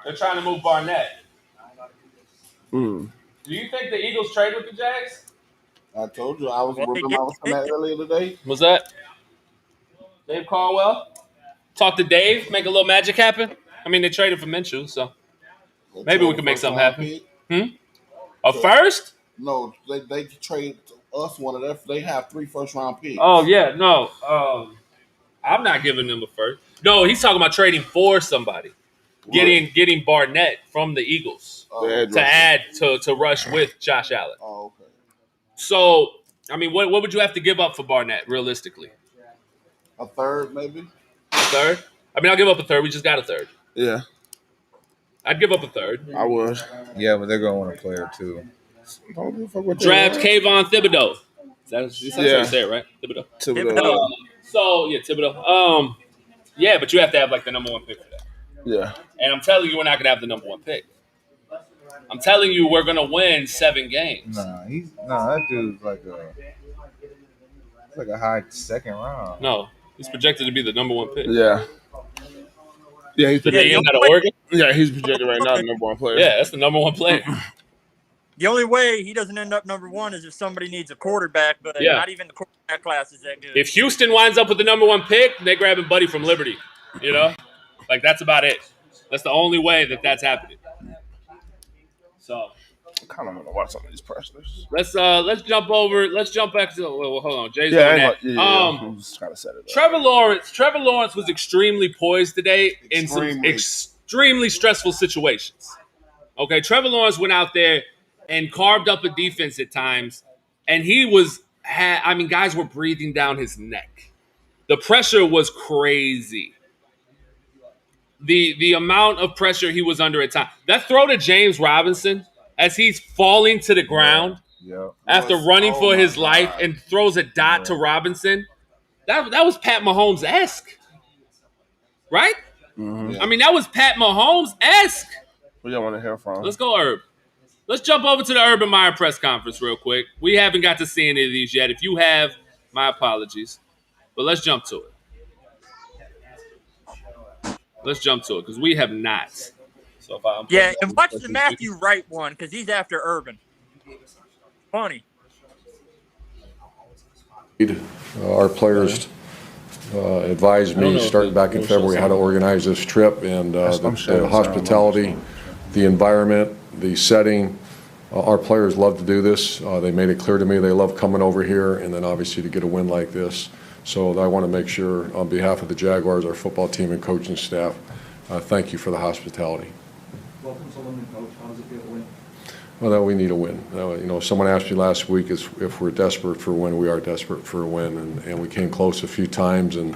B: They're trying to move Barnett. Do you think the Eagles trade with the Jags?
I: I told you I was ripping my on that earlier today.
B: Was that Dave Caldwell? Talk to Dave, make a little magic happen. I mean, they traded for Minshew, so maybe we can make something happen. A first?
I: No, they trade us one of their. They have 3 first-round picks.
B: Oh yeah, no. I'm not giving them a first. No, he's talking about trading for somebody. Getting Barnett from the Eagles to add to rush with Josh Allen.
I: Oh, okay.
B: So, I mean, what would you have to give up for Barnett, realistically?
I: A third, maybe.
B: A third? I mean, I'll give up a third. We just got a third.
C: Yeah.
B: I'd give up a third.
C: I would.
E: Yeah, but they're going to want a player, too.
B: Draft Kayvon Thibodeau. That's what you say, right? Thibodeau. Thibodeau. Yeah, but you have to have, like, the number 1 pick for that.
C: Yeah.
B: And I'm telling you, we're not going to have the number 1 pick. I'm telling you, we're going to win 7 games.
E: That dude's like a high second round.
B: No, he's projected to be the number 1 pick.
C: Yeah. Yeah, he's projected.
B: Out of Oregon?
C: Yeah, he's projected right now the number 1 player.
B: Yeah, that's the number 1 player.
H: The only way he doesn't end up number 1 is if somebody needs a quarterback, but not even the quarterback class is that good.
B: If Houston winds up with the number 1 pick, they're grabbing Buddy from Liberty. You know? Like, that's about it. That's the only way that's happening. So
C: I kind of want to watch some of these pressures.
B: Let's jump back to hold on. Jay's
C: I'm just trying to set it up.
B: Trevor Lawrence was extremely poised today in some extremely stressful situations. Okay, Trevor Lawrence went out there and carved up a defense at times, and guys were breathing down his neck. The pressure was crazy. The amount of pressure he was under at times. That throw to James Robinson as he's falling to the ground after running for his life and throws a dot to Robinson, that was Pat Mahomes-esque. Right?
C: Mm-hmm.
B: I mean, that was Pat Mahomes-esque.
C: What y'all want to hear from?
B: Let's go, Herb. Let's jump over to the Urban Meyer press conference real quick. We haven't got to see any of these yet. If you have, my apologies. But let's jump to it. Because we have not. So
H: and watch the Matthew Wright one because he's after Urban. Funny.
J: Our players advised me starting back in February how to organize this trip, and the hospitality, the environment, the setting. Our players love to do this. They made it clear to me they love coming over here, and then obviously to get a win like this. So I want to make sure, on behalf of the Jaguars, our football team and coaching staff, thank you for the hospitality.
D: Welcome to London, Coach. How does it feel to win?
J: Well, that we need a win. Someone asked me last week if we're desperate for a win. We are desperate for a win, and we came close a few times, and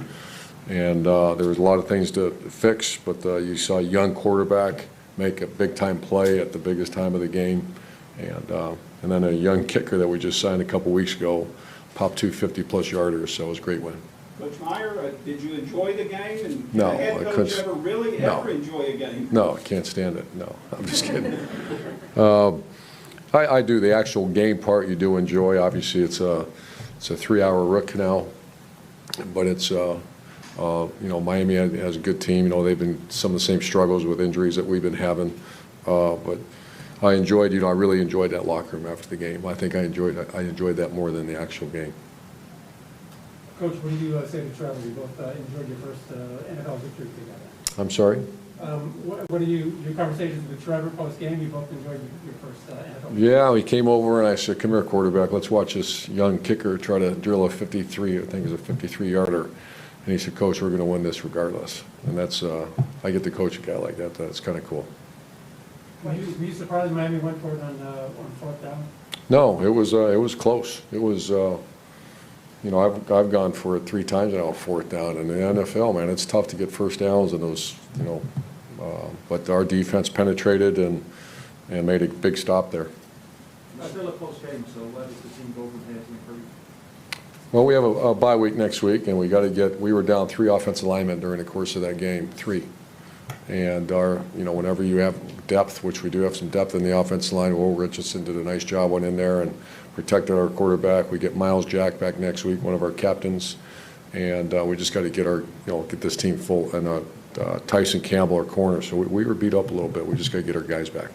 J: there was a lot of things to fix. But you saw a young quarterback make a big-time play at the biggest time of the game, and then a young kicker that we just signed a couple weeks ago popped 2 50-plus yarders, so it was a great win.
K: Coach Meyer, did you enjoy the game? And
J: No,
K: did the head
J: I
K: coach
J: couldn't-
K: ever really
J: no.
K: ever enjoy a game?
J: No, I can't stand it. No, I'm just kidding. I do the actual game part. You do enjoy. Obviously, it's a 3-hour root canal, but it's Miami has a good team. They've been some of the same struggles with injuries that we've been having, but I enjoyed. I really enjoyed that locker room after the game. I think I enjoyed that more than the actual game.
L: Coach, what do you say to Trevor? You both enjoyed your first NFL victory together.
J: I'm sorry.
L: What are your conversations with Trevor post game? You both enjoyed your first NFL victory.
J: Yeah, he came over and I said, "Come here, quarterback. Let's watch this young kicker try to drill a 53. I think it's a 53-yarder." And he said, "Coach, we're going to win this regardless." And that's I get to coach a guy like that. That's kind of cool.
L: Were you surprised Miami went for it on fourth down?
J: No, it was close. It was. I've gone for it 3 times now, fourth down. In the NFL, man, it's tough to get first downs in those, but our defense penetrated and made a big stop there.
K: It's still a close game, so where does the team go from here to improve?
J: Well, we have a bye week next week, and we were down 3 offensive linemen during the course of that game, 3. And whenever you have depth, which we do have some depth in the offensive line, Will Richardson did a nice job, went in there and protected our quarterback. We get Miles Jack back next week, one of our captains, and we just got to get this team full. And Tyson Campbell, our corner. So we were beat up a little bit. We just got to get our guys back.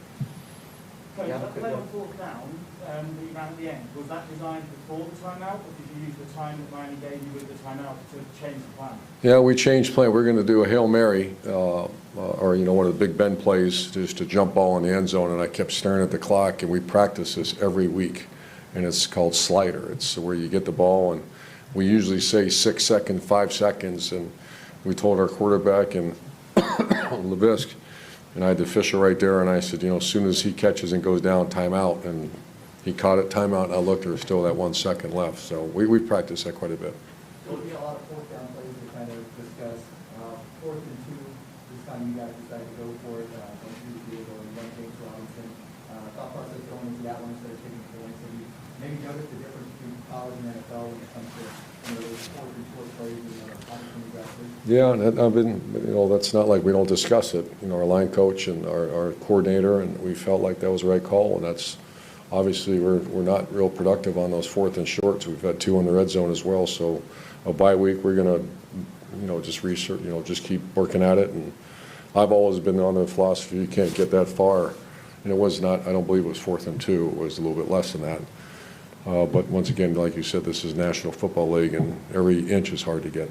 L: Coach, that play on fourth down that you ran at the end, was that designed before the timeout, or did you use the time that Miami gave you with the timeout to change the plan?
J: Yeah, we changed plan. We're going to do a Hail Mary, or one of the Big Ben plays, just to jump ball in the end zone. And I kept staring at the clock, and we practice this every week. And it's called slider. It's where you get the ball, and we usually say 6 seconds, 5 seconds. And we told our quarterback and LeBisque, and I had the official right there, and I said, as soon as he catches and goes down, timeout. And he caught it, timeout, and I looked, there was still that 1 second left. So we practiced that quite a bit.
L: There'll be a lot of fourth down plays to kind of discuss. 4th and 2, this time you guys decided to go for it. Don't use the field goal and run James Robinson. Thought process going into that one instead of taking points. Have you maybe noticed the difference between college and NFL when it comes to those 4th and 4 plays and opportunity guys?
J: Yeah, and I've been, that's not like we don't discuss it. Our line coach and our coordinator, and we felt like that was the right call. And that's obviously we're not real productive on those 4th and shorts. We've had 2 in the red zone as well. So a bye week, we're going to just research, just keep working at it. And I've always been on the philosophy you can't get that far. And it was not, I don't believe it was 4th and 2. It was a little bit less than that. But once again, like you said, this is National Football League, and every inch is hard to get.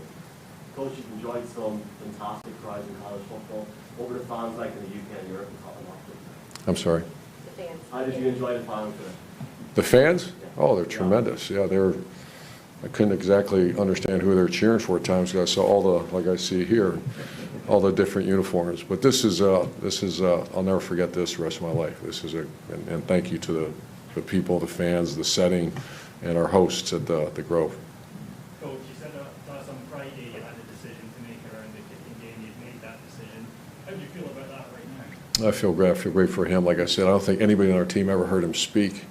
M: Coach, you've enjoyed some fantastic crowds in college football. What were the fans like in the UK and Europe and Scotland?
J: I'm sorry?
G: The fans.
M: How did you enjoy the fans there?
J: The fans? Oh, they're tremendous. Yeah, I couldn't exactly understand who they're cheering for at times, because I saw like I see here, all the different uniforms. But this is I'll never forget this the rest of my life. This is and thank you to the people, the fans, the setting, and our hosts at the Grove.
L: Coach, you said to us on Friday you had a decision to make around the kicking game. You've made that decision. How do you feel about that right now?
J: I feel great. I feel great for him. Like I said, I don't think anybody on our team ever heard him speak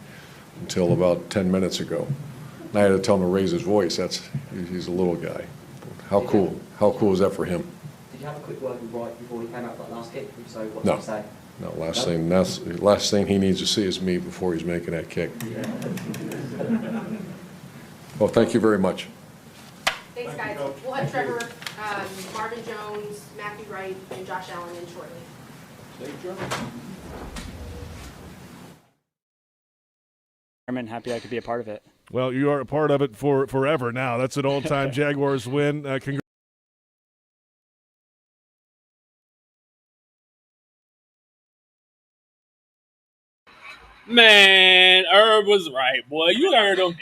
J: until about 10 minutes ago. And I had to tell him to raise his voice. He's a little guy. How cool is that for him?
N: Did you have a quick word with Wright before he came out for that last kick? If so, what
J: No.
N: did you say?
J: No, last thing he needs to see is me before he's making that kick. Well, thank you very much.
O: Thanks, guys. We'll have Trevor, Marvin Jones, Matthew Wright, and Josh Allen in shortly.
P: I'm happy I could be a part of it.
Q: Well, you are a part of it for forever now. That's an all-time Jaguars win.
B: Man, Herb was right, boy. You heard him.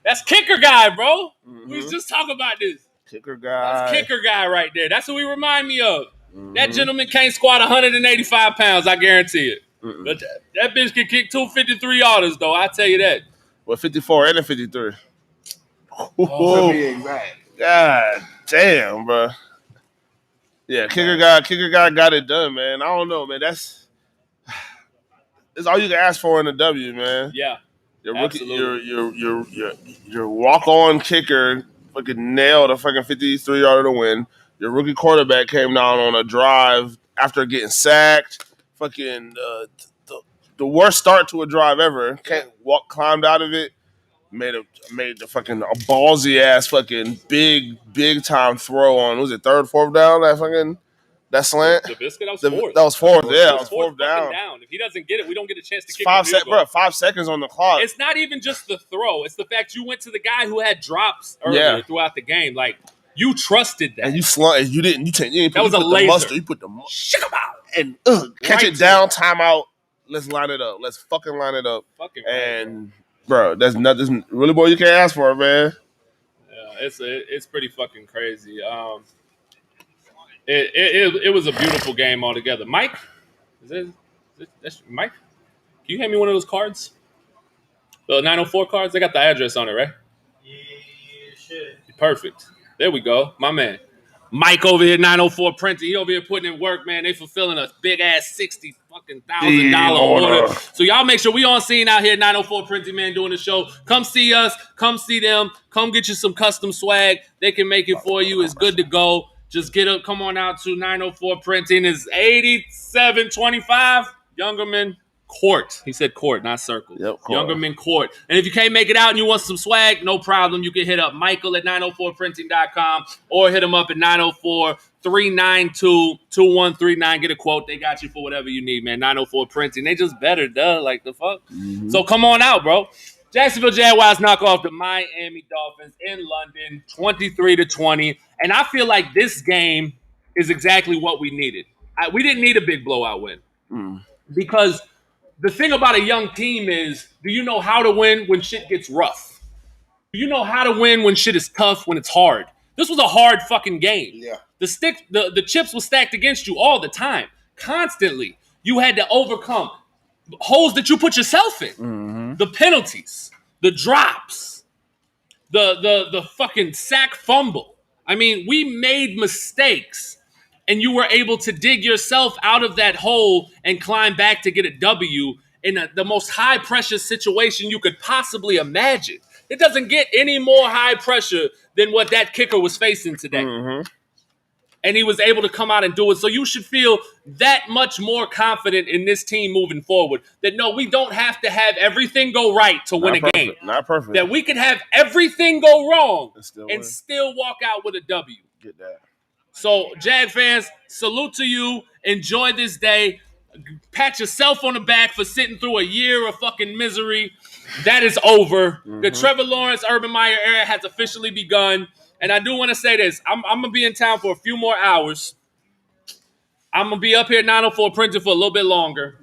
B: That's kicker guy, bro. We was just talking about this.
C: Kicker guy.
B: That's kicker guy right there. That's what we remind me of. That gentleman can't squat 185 pounds, I guarantee it. But that bitch can kick 253 yarders, though. I tell you that.
C: Well, 54 and a 53.
I: To be exact.
C: God damn, bro. Yeah, kicker guy got it done, man. I don't know, man. That's all you can ask for in a W, man.
B: Yeah.
C: Your rookie, your walk-on kicker fucking nailed a fucking 53-yarder to win. Your rookie quarterback came down on a drive after getting sacked. Fucking the worst start to a drive ever. Climbed out of it. Made the fucking a ballsy ass fucking big time throw on. Was it third, fourth down? That slant.
B: The biscuit. That was fourth.
C: That was fourth. Yeah,
B: that was fourth down. If he doesn't get it, we don't get a chance to kick the field goal.
C: 5 seconds on the clock.
B: It's not even just the throw. It's the fact you went to the guy who had drops earlier throughout the game. Like you trusted that,
C: and you slung. You didn't.
B: That was a laser.
C: Mustard. You put the and catch it down. Timeout. Let's line it up. Let's fucking line it up. Bro, that's nothing. Really, boy, you can't ask for it, man.
B: Yeah, it's pretty fucking crazy. It was a beautiful game altogether. Mike, that's Mike? Can you hand me one of those cards? The 904 cards. They got the address on it, right?
D: Yeah, shit.
B: Perfect. There we go, my man. Mike over here, 904 Printing. He over here putting in work, man. They fulfilling a big ass $60,000 order. So y'all make sure we on scene out here, 904 Printing, man, doing the show. Come see us. Come see them. Come get you some custom swag. They can make it for you. It's good to go. Just get up. Come on out to 904 Printing. It's 8725 Youngerman Court. He said court, not circle.
C: Yep, court.
B: Youngerman Court. And if you can't make it out and you want some swag, no problem. You can hit up Michael at 904printing.com or hit him up at 904-392-2139. Get a quote. They got you for whatever you need, man. 904 Printing. They just better, duh. Like the fuck?
C: Mm-hmm.
B: So come on out, bro. Jacksonville Jaguars knock off the Miami Dolphins in London, 23-20. And I feel like this game is exactly what we needed. We didn't need a big blowout win. Because the thing about a young team is, do you know how to win when shit gets rough? Do you know how to win when shit is tough, when it's hard? This was a hard fucking game.
I: Yeah.
B: The chips were stacked against you all the time, constantly. You had to overcome holes that you put yourself in.
C: Mm-hmm.
B: The penalties, the drops, the fucking sack fumble. I mean, we made mistakes. And you were able to dig yourself out of that hole and climb back to get a W in the most high-pressure situation you could possibly imagine. It doesn't get any more high pressure than what that kicker was facing today.
C: Mm-hmm.
B: And he was able to come out and do it. So you should feel that much more confident in this team moving forward. That, no, we don't have to have everything go right to win a game.
C: Not perfect.
B: That we can have everything go wrong
C: and
B: still walk out with a W.
C: Get that.
B: So, Jag fans, salute to you. Enjoy this day. Pat yourself on the back for sitting through a year of fucking misery. That is over. The Trevor Lawrence, Urban Meyer era has officially begun. And I do want to say this. I'm going to be in town for a few more hours. I'm going to be up here at 904 Printing for a little bit longer.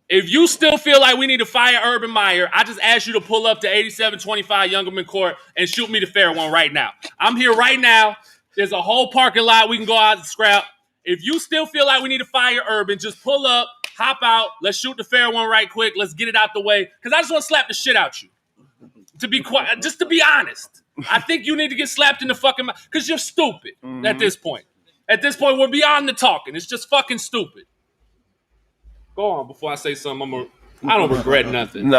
B: If you still feel like we need to fire Urban Meyer, I just ask you to pull up to 8725 Youngerman Court and shoot me the fair one right now. I'm here right now. There's a whole parking lot. We can go out and scrap. If you still feel like we need to fire Urban, just pull up, hop out. Let's shoot the fair one right quick. Let's get it out the way. Because I just want to slap the shit out you. To be quiet, just to be honest. I think you need to get slapped in the fucking mouth. Because you're stupid at this point. At this point, we're beyond the talking. It's just fucking stupid. Go on before I say something. I don't regret nothing.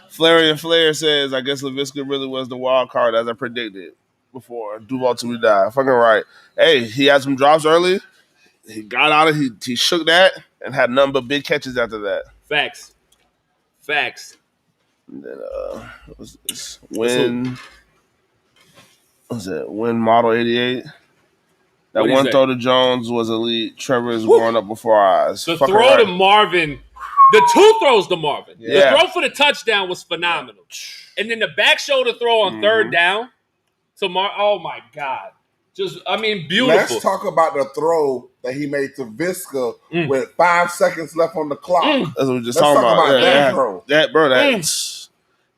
C: Flary and Flair says, I guess LaVisca really was the wild card as I predicted before. Duval till we die. Fucking right. Hey, he had some drops early. He got out of it. He shook that and had nothing but big catches after that.
B: Facts.
C: And then what was this? Win Model 88. That one throw to Jones was elite. Trevor is growing up before our eyes.
B: The throw to Marvin. The two throws to Marvin.
C: Yeah.
B: The throw for the touchdown was phenomenal. And then the back shoulder throw on third down to oh my God. Beautiful.
I: Let's talk about the throw that he made to Visca with 5 seconds left on the clock.
C: That's what we were just talking about.
I: That throw.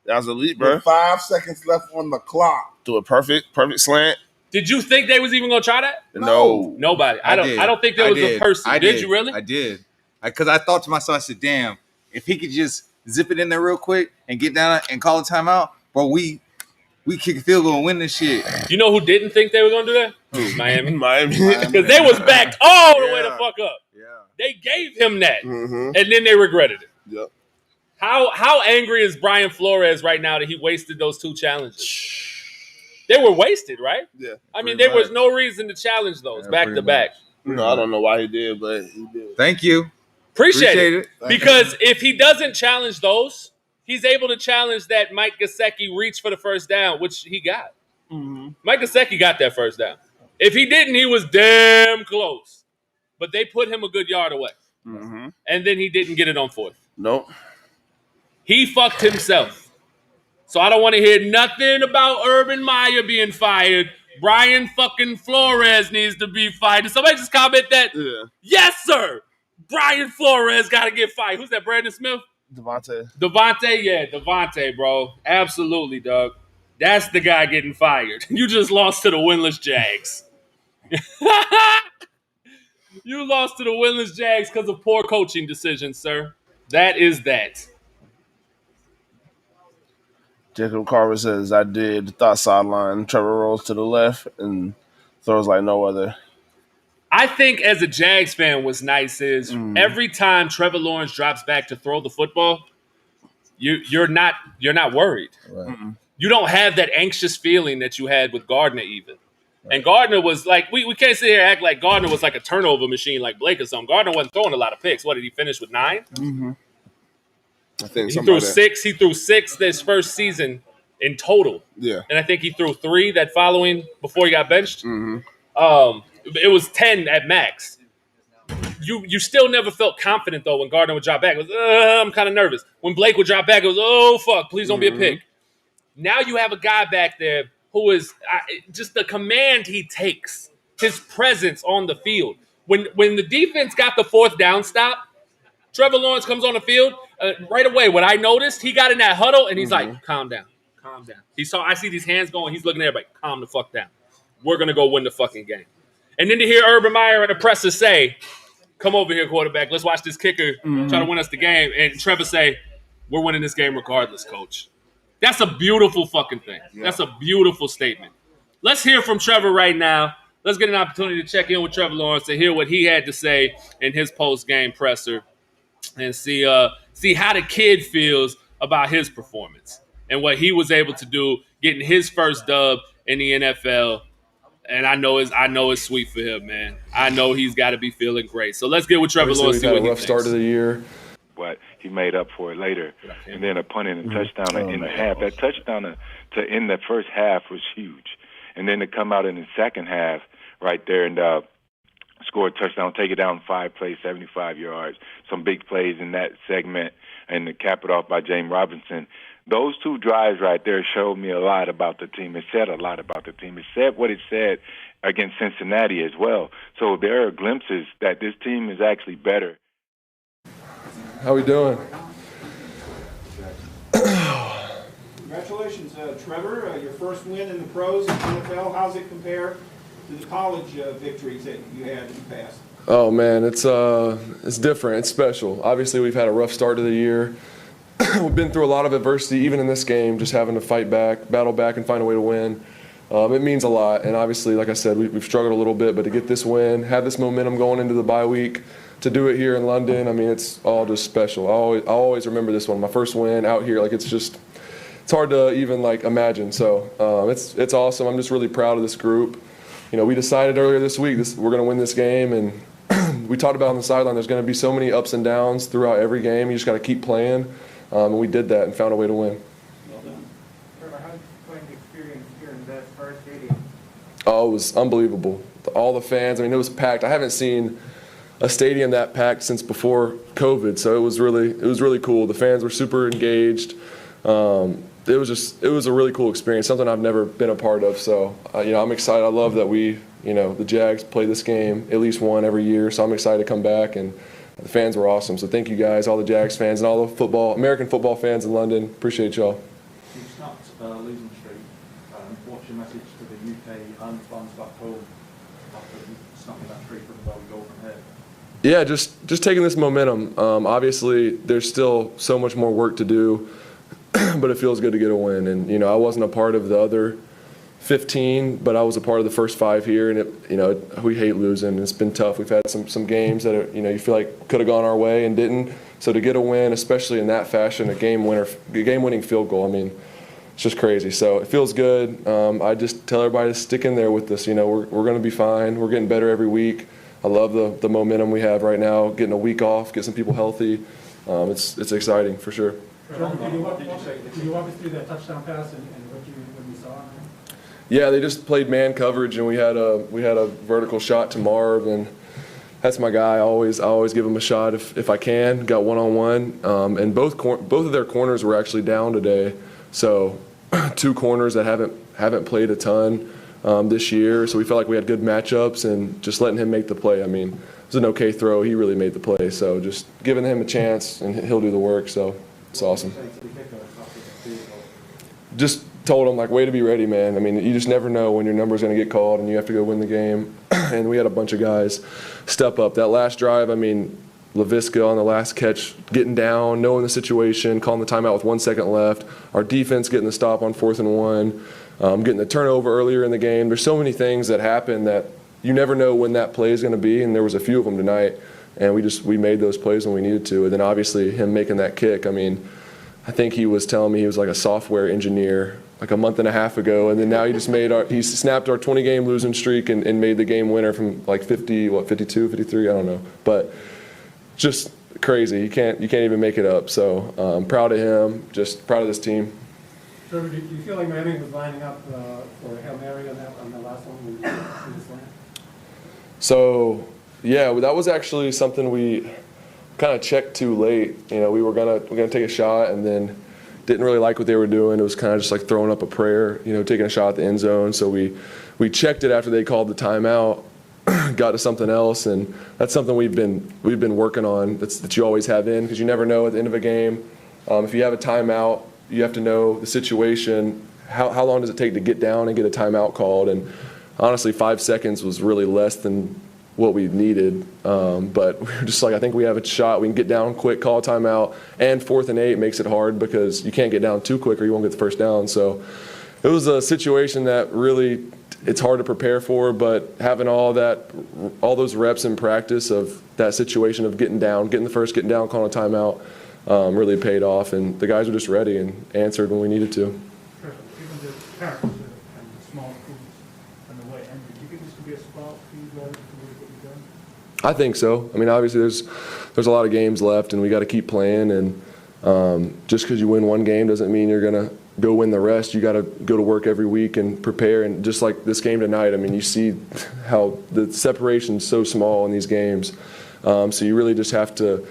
C: That was elite, bro.
I: With 5 seconds left on the clock.
C: Do a perfect slant.
B: Did you think they was even going to try that?
C: No.
B: Nobody. I don't think there was a person. Did you really?
E: I did. Because I thought to myself, I said, damn, if he could just zip it in there real quick and get down and call a timeout, bro, we kick a field goal and win this shit.
B: You know who didn't think they were going to do that?
E: Who?
C: Miami.
B: Because they was backed all the way the fuck up.
E: Yeah.
B: They gave him that.
C: Mm-hmm.
B: And then they regretted it.
C: Yep.
B: How angry is Brian Flores right now that he wasted those 2 challenges? They were wasted, right?
C: Yeah.
B: I mean, there was no reason to challenge those back to back.
C: No, I don't know why he did, but he did.
E: Thank you.
B: Appreciate it.
C: Thank
B: Because if he doesn't challenge those, he's able to challenge that Mike Gesicki reach for the first down, which he got. Mike Gesicki got that first down. If he didn't, he was damn close. But they put him a good yard away. And then he didn't get it on 4th.
C: Nope.
B: He fucked himself. So I don't want to hear nothing about Urban Meyer being fired. Brian fucking Flores needs to be fired. Did somebody just comment that?
C: Yeah.
B: Yes, sir. Brian Flores got to get fired. Who's that, Brandon Smith?
C: Devontae,
B: yeah, Devontae, bro. Absolutely, dog. That's the guy getting fired. You just lost to the winless Jags. You lost to the winless Jags because of poor coaching decisions, sir. That is that.
C: Jacob Carver says, I did. Thought sideline. Trevor rolls to the left and throws like no other.
B: I think as a Jags fan, what's nice is every time Trevor Lawrence drops back to throw the football, you're not worried.
C: Right.
B: You don't have that anxious feeling that you had with Gardner even. Right. And Gardner was like, we can't sit here and act like Gardner was like a turnover machine like Blake or something. Gardner wasn't throwing a lot of picks. What, did he finish with 9?
C: I think
B: he threw 6. He threw 6 this first season in total.
C: Yeah.
B: And I think he threw 3 that following before he got benched. It was 10 at max. You still never felt confident, though, when Gardner would drop back. It was, I'm kind of nervous. When Blake would drop back, it was, oh, fuck, please don't be a pick. Now you have a guy back there who is just the command he takes, his presence on the field. When the defense got the 4th down stop, Trevor Lawrence comes on the field. Right away, what I noticed, he got in that huddle, and he's like, calm down. Calm down. I see these hands going. He's looking at everybody, calm the fuck down. We're going to go win the fucking game. And then to hear Urban Meyer and the presser say, come over here, quarterback. Let's watch this kicker try to win us the game. And Trevor say, we're winning this game regardless, coach. That's a beautiful fucking thing. Yeah. That's a beautiful statement. Let's hear from Trevor right now. Let's get an opportunity to check in with Trevor Lawrence to hear what he had to say in his post-game presser and see how the kid feels about his performance and what he was able to do getting his first dub in the NFL. And I know it's sweet for him, man. I know he's got to be feeling great. So let's get with Trevor Lawrence.
J: We've had a rough start of the year,
R: but he made up for it later. And then a punt and a touchdown in the half. That touchdown to end the first half was huge. And then to come out in the second half right there and score a touchdown, take it down 5 plays, 75 yards. Some big plays in that segment, and to cap it off by James Robinson. Those 2 drives right there showed me a lot about the team. It said a lot about the team. It said what it said against Cincinnati as well. So there are glimpses that this team is actually better.
J: How we doing?
K: Congratulations, Trevor. Your first win in the pros in the NFL. How's it compare to the college victories that you had in the past?
J: Oh man, it's different. It's special. Obviously, we've had a rough start of the year. We've been through a lot of adversity, even in this game, just having to fight back, battle back, and find a way to win. It means a lot, and obviously, like I said, we've struggled a little bit, but to get this win, have this momentum going into the bye week, to do it here in London, I mean, it's all just special. I always remember this one, my first win out here. Like, it's hard to even like imagine. So it's awesome. I'm just really proud of this group. You know, we decided earlier this week we're going to win this game, and we talked about on the sideline. There's going to be so many ups and downs throughout every game. You just got to keep playing. And we did that and found a way to win.
L: Well done. Trevor, how did you find the experience here in that Star Stadium?
J: Oh, it was unbelievable. All the fans, I mean, it was packed. I haven't seen a stadium that packed since before COVID, so it was really cool. The fans were super engaged. It was a really cool experience, something I've never been a part of. So, I'm excited. I love that the Jags play this game at least one every year, so I'm excited to come back, and the fans were awesome. So thank you guys, all the Jags fans and all the American football fans in London. Appreciate y'all.
K: You've stopped losing streak. What's your message to the UK and fans back home after snapping that streak from where we go from here?
J: Yeah, just taking this momentum. Obviously, there's still so much more work to do, but it feels good to get a win. And, I wasn't a part of the other 15, but I was a part of the first 5 here, and we hate losing. It's been tough. We've had some games that you feel like could have gone our way and didn't. So to get a win, especially in that fashion, a game-winning field goal, I mean, it's just crazy. So it feels good. I just tell everybody to stick in there with us. You know, we're going to be fine. We're getting better every week. I love the momentum we have right now, getting a week off, get some people healthy. It's exciting for sure.
L: Can you walk us through that touchdown pass and what you saw?
J: Yeah, they just played man coverage, and we had a vertical shot to Marv, and that's my guy. I always give him a shot if I can. Got one-on-one, and both of their corners were actually down today. So 2 corners that haven't played a ton this year. So we felt like we had good matchups, and just letting him make the play. I mean, it was an okay throw. He really made the play. So just giving him a chance, and he'll do the work. So it's awesome. Just told him, like, way to be ready, man. I mean, you just never know when your number's going to get called and you have to go win the game. And we had a bunch of guys step up. That last drive, I mean, LaVisca on the last catch, getting down, knowing the situation, calling the timeout with 1 second left. Our defense getting the stop on 4th and 1, getting the turnover earlier in the game. There's so many things that happen that you never know when that play is going to be, and there was a few of them tonight. And we made those plays when we needed to. And then obviously him making that kick, I mean, I think he was telling me he was like a software engineer like a month and a half ago, and then now he snapped our 20-game losing streak and made the game winner from like 52, 53, I don't know. But just crazy. You can't even make it up. So I'm proud of him, just proud of this team.
L: Trevor, do you feel like Miami was lining up for a Hail Mary on the last one when you just landed?
J: So, yeah, that was actually something we kind of checked too late. You know, we were gonna take a shot, and then didn't really like what they were doing. It was kind of just like throwing up a prayer, you know, taking a shot at the end zone. So we checked it after they called the timeout, got to something else, and that's something we've been working on. That you always have in, because you never know at the end of a game. If you have a timeout, you have to know the situation. How long does it take to get down and get a timeout called? And honestly, 5 seconds was really less than what we needed, but we were just like, I think we have a shot. We can get down quick, call a timeout, and 4th and 8 makes it hard because you can't get down too quick or you won't get the first down. So it was a situation that really it's hard to prepare for, but having all those reps in practice of that situation of getting down, getting the first, getting down, calling a timeout, really paid off, and the guys were just ready and answered when we needed to.
L: Given the characters and the small schools and the way it ended, do you think this could be a spot for you guys to really get you done?
J: I think so. I mean, obviously there's a lot of games left, and we got to keep playing. And just because you win one game doesn't mean you're gonna go win the rest. You got to go to work every week and prepare. And just like this game tonight, I mean, you see how the separation's so small in these games. So you really just have to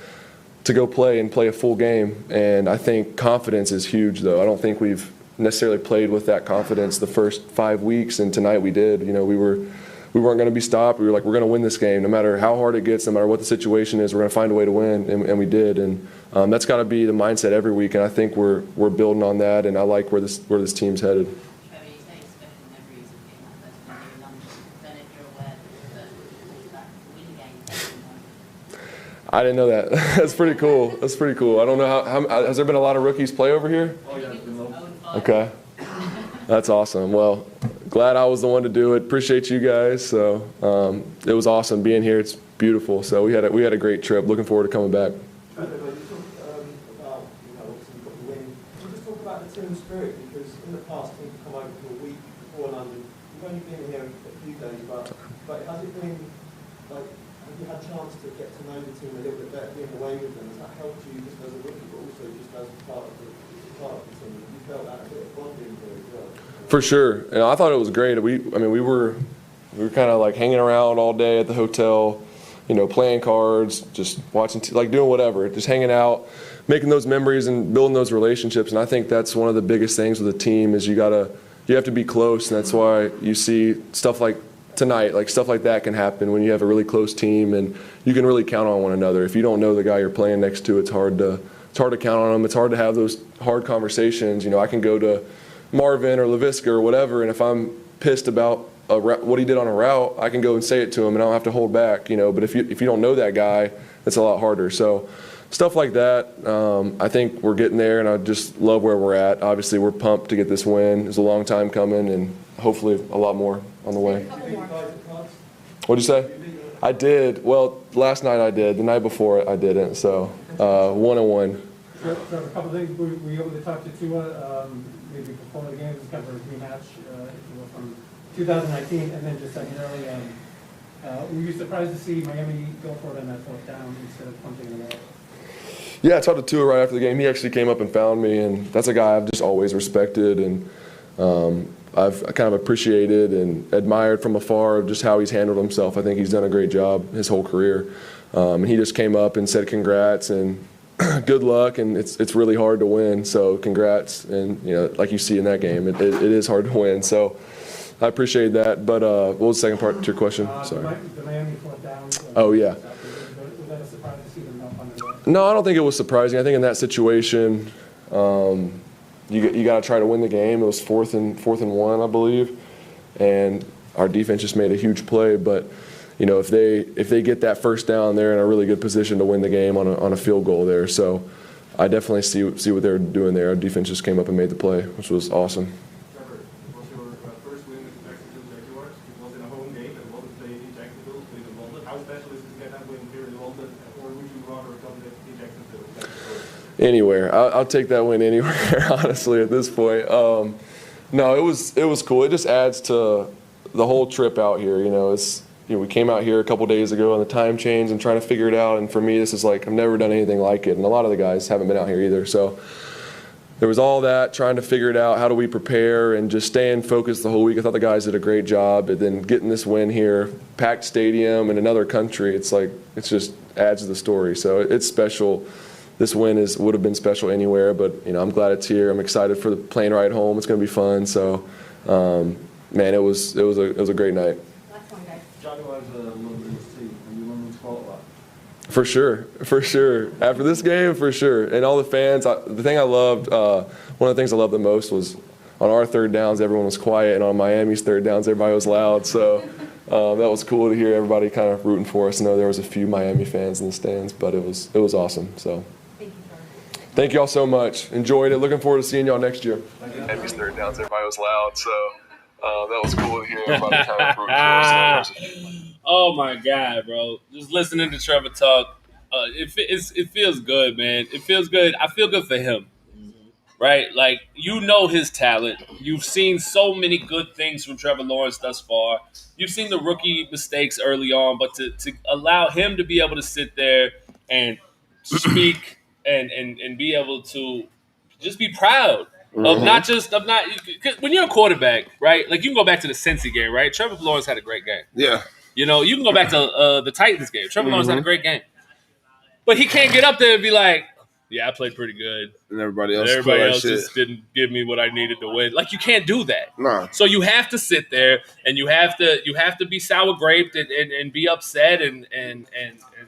J: go play and play a full game. And I think confidence is huge, though. I don't think we've necessarily played with that confidence the first 5 weeks, and tonight we did. You know, we weren't going to be stopped. We were like, we're going to win this game. No matter how hard it gets, no matter what the situation is, we're going to find a way to win, and we did. And that's got to be the mindset every week, and I think we're building on that, and I like where this team's headed. I didn't know that. That's pretty cool. That's pretty cool. I don't know how has there been a lot of rookies play over here?
M: Oh yeah, it's been low.
J: Okay. That's awesome. Well, glad I was the one to do it. Appreciate you guys. So it was awesome being here. It's beautiful. So we had a great trip. Looking forward to coming back.
K: About, obviously you've got the win. Can you just talk about the team spirit? Because in the past, teams come over for a week before London. You've only been here a few days, but has it been like, have you had a chance to get to know the team a little bit better, being away with them? Has that helped you just as a rookie, but also just as part of the team? You felt that a bit of bonding there as well?
J: For sure. And I thought it was great. We were kind of like hanging around all day at the hotel, you know, playing cards, just watching, like doing whatever, just hanging out, making those memories and building those relationships. And I think that's one of the biggest things with a team is you have to be close, and that's why you see stuff like tonight, like stuff like that can happen when you have a really close team and you can really count on one another. If you don't know the guy you're playing next to, it's hard to count on them. It's hard to have those hard conversations. You know, I can go to Marvin or LaVisca or whatever, and if I'm pissed about what he did on a route, I can go and say it to him, and I don't have to hold back. You know, but if you don't know that guy, it's a lot harder. So stuff like that, I think we're getting there, and I just love where we're at. Obviously, we're pumped to get this win. It's a long time coming, and hopefully a lot more on the way. What'd you say? I did. Well, last night I did. The night before I didn't. So 1-on-1.
L: So a couple of things. Were you able to talk to Tua maybe before the game? It was kind of a rematch from 2019, and then just secondarily, were you surprised to see Miami go for it on that fourth down instead of punting it away?
J: Yeah, I talked to Tua right after the game. He actually came up and found me, and that's a guy I've just always respected, and I've kind of appreciated and admired from afar just how he's handled himself. I think he's done a great job his whole career. And he just came up and said congrats and good luck, and it's really hard to win, so congrats. And, like you see in that game, it is hard to win. So I appreciate that. But what was the second part to your question? Sorry.
L: The Miami fourth down.
J: Oh, yeah.
L: Was that a surprise to see them not punting it away?
J: No, I don't think it was surprising. I think in that situation, you got to try to win the game. It was fourth and 1, I believe, and our defense just made a huge play. But if they get that first down, they're in a really good position to win the game on a field goal there. So I definitely see what they're doing there. Our defense just came up and made the play, which was awesome.
K: Trevor, it was your first win with the Jacksonville Jaguars. It was in a home game and wasn't played in Jacksonville, played in London. How special is it to get that win here in London, or would you rather have done it in Jacksonville?
J: Anywhere. I'll take that win anywhere, honestly, at this point. No, it was cool. It just adds to the whole trip out here. We came out here a couple days ago on the time change and trying to figure it out. And for me, this is like I've never done anything like it. And a lot of the guys haven't been out here either. So there was all that, trying to figure it out. How do we prepare and just staying focused the whole week. I thought the guys did a great job. And then getting this win here, packed stadium in another country, it's just adds to the story. So it's special. This win would have been special anywhere, but I'm glad it's here. I'm excited for the plane ride home. It's going to be fun. So, man, it was a great night.
K: Jaguars London's team, and you London's quarterback.
J: For sure. After this game, for sure. And all the fans. The thing I loved, one of the things I loved the most was on our third downs, everyone was quiet, and on Miami's third downs, everybody was loud. So that was cool to hear everybody kind of rooting for us. I know there was a few Miami fans in the stands, but it was awesome. So. Thank you all so much. Enjoyed it. Looking forward to seeing y'all next year. Miami's third downs, everybody was loud, so that was cool to hear everybody kind of rooting for us.
B: Oh my God, bro! Just listening to Trevor talk, it feels good, man. It feels good. I feel good for him, right? Like his talent. You've seen so many good things from Trevor Lawrence thus far. You've seen the rookie mistakes early on, but to allow him to be able to sit there and speak. And be able to just be proud of not because when you're a quarterback, right? Like you can go back to the Cincy game, right? Trevor Lawrence had a great game.
C: Yeah.
B: You can go back to the Titans game. Trevor Lawrence had a great game, but he can't get up there and be like, "Yeah, I played pretty good."
C: And everybody else
B: just didn't give me what I needed to win. Like you can't do that.
C: No.
B: So you have to sit there and you have to be sour graped and be upset and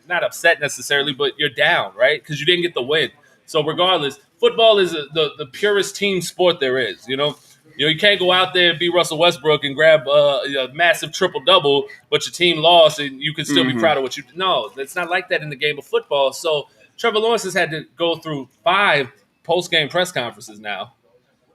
B: not upset necessarily, but you're down, right? Because you didn't get the win. So regardless, football is the purest team sport there is. You can't go out there and be Russell Westbrook and grab a massive triple-double, but your team lost and you can still be proud of what you did. No, it's not like that in the game of football. So Trevor Lawrence has had to go through 5 post-game press conferences now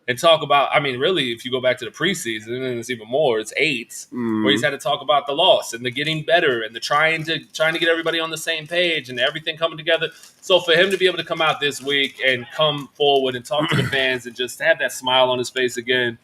B: and talk about, really, if you go back to the preseason, and it's even more, it's 8, where he's had to talk about the loss and the getting better and the trying to get everybody on the same page and everything coming together. So for him to be able to come out this week and come forward and talk to the fans and just have that smile on his face again,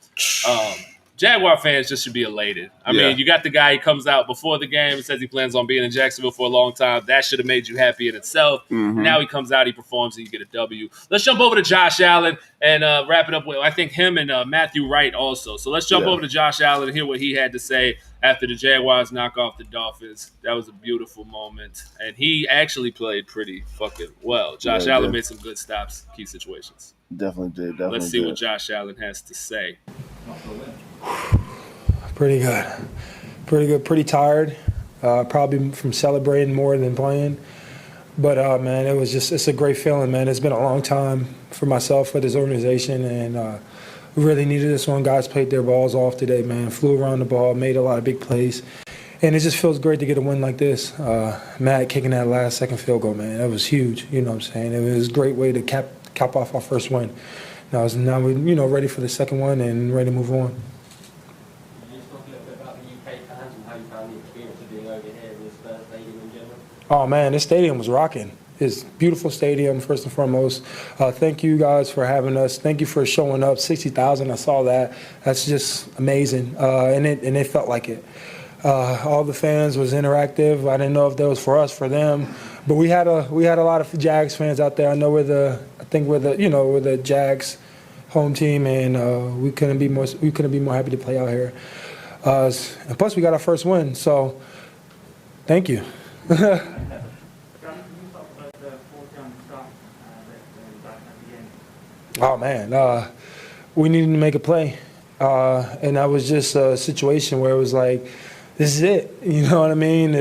B: Jaguar fans just should be elated. I mean, you got the guy, he comes out before the game and says he plans on being in Jacksonville for a long time. That should have made you happy in itself. Now he comes out, he performs, and you get a W. Let's jump over to Josh Allen and wrap it up with, I think, him and Matthew Wright also. So let's jump over to Josh Allen and hear what he had to say after the Jaguars knock off the Dolphins. That was a beautiful moment. And he actually played pretty fucking well. Josh Allen made some good stops, key situations.
C: Definitely did.
B: Let's see what Josh Allen has to say.
S: Pretty good. Pretty tired. Probably from celebrating more than playing. But, man, it's a great feeling, man. It's been a long time for myself, for this organization, and we really needed this one. Guys played their balls off today, man. Flew around the ball, made a lot of big plays. And it just feels great to get a win like this. Matt kicking that last second field goal, man, that was huge. You know what I'm saying? It was a great way to cap off our first win. Now we're ready for the second one and ready to move on.
N: Can you just talk a little bit about the UK fans and how you found the experience of being over here in this stadium in general?
S: Oh, man, this stadium was rocking. It's beautiful stadium, first and foremost. Thank you guys for having us. Thank you for showing up. 60,000, I saw that. That's just amazing, and it felt like it. All the fans was interactive. I didn't know if that was for us, for them, but we had a lot of Jags fans out there. I know we're the Jags home team, and we couldn't be more happy to play out here. And plus, we got our first win, so thank you. Oh man, we needed to make a play, and that was just a situation where it was like, this is it. You know what I mean?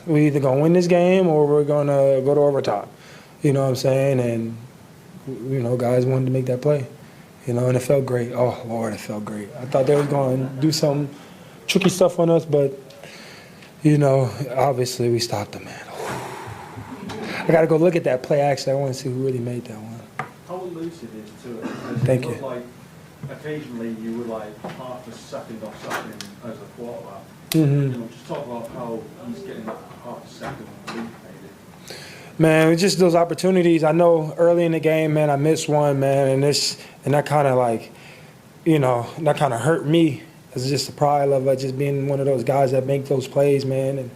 S: We either gonna win this game or we're gonna go to overtime. You know what I'm saying? And guys wanted to make that play. And it felt great. Oh Lord, it felt great. I thought they were going to do some tricky stuff on us, but obviously we stopped them, man. I got to go look at that play. Actually, I want to see who really made that one.
K: How elusive is to it?
S: Thank you.
K: Like, occasionally you were like half a second off something as a quarterback.
S: Mm-hmm.
K: Just talk about how he's getting that half a second lead, maybe.
S: Man, it's just those opportunities. I know early in the game, man, I missed one, man, and that kind of that kind of hurt me. It's just the pride of just being one of those guys that make those plays, man, and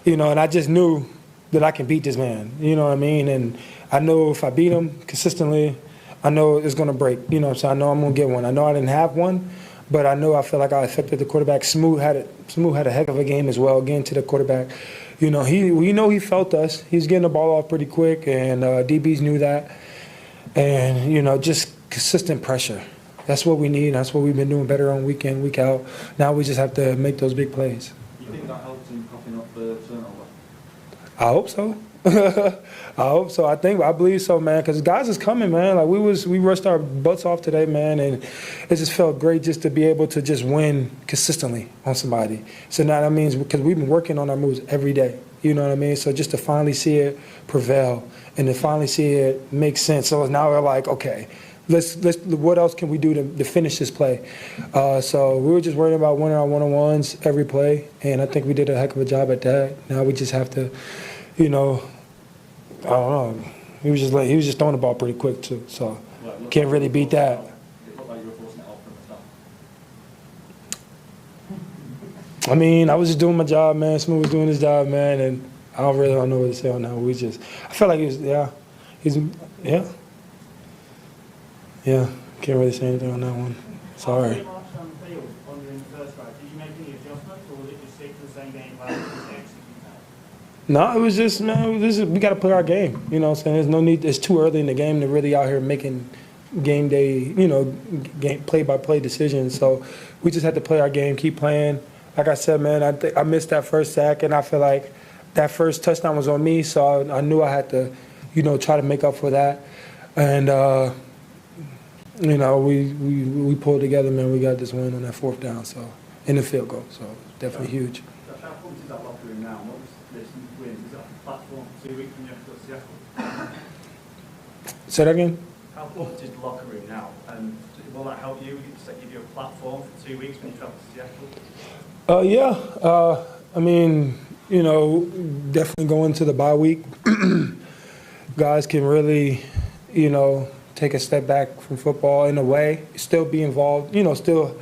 S: and I just knew that I can beat this man. You know what I mean? And I know if I beat him consistently, I know it's gonna break. So I know I'm gonna get one. I know I didn't have one, but I feel like I affected the quarterback. Smooth had a heck of a game as well, getting to the quarterback. He felt us. He was getting the ball off pretty quick, and DBs knew that. And just consistent pressure. That's what we need. That's what we've been doing better on week in, week out. Now we just have to make those big plays.
K: You think that helped him popping up the turnover?
S: I hope so. I hope so. I believe so, man. Because guys is coming, man. Like we rushed our butts off today, man, and it just felt great just to be able to just win consistently on somebody. So now that means because we've been working on our moves every day. You know what I mean? So just to finally see it prevail and to finally see it make sense. So now we're like, okay, let's what else can we do to finish this play? So we were just worried about winning our one-on-ones every play, and I think we did a heck of a job at that. Now we just have to. I don't know. He was just throwing the ball pretty quick too, so can't really beat that. I mean, I was just doing my job, man. Smooth was doing his job, man, and I don't know what to say on that. I felt like can't really say anything on that one. Sorry. No, it was just, man, we got to play our game. You know what I'm saying? There's no need. It's too early in the game to really out here making game day, play-by-play decisions. So we just had to play our game, keep playing. Like I said, man, I missed that first sack, and I feel like that first touchdown was on me. So I knew I had to, try to make up for that. And, we pulled together, man. We got this win on that fourth down, so in the field goal. So definitely huge.
K: How close is that locker room now? What was this win? Is that a platform 2 weeks from you have to go to Seattle?
S: Say that again?
K: How close is the locker room now? And will that help you? Does that give you a platform for 2 weeks when you travel to Seattle?
S: Yeah. I mean, definitely going to the bye week. Guys can really, take a step back from football in a way, still be involved, still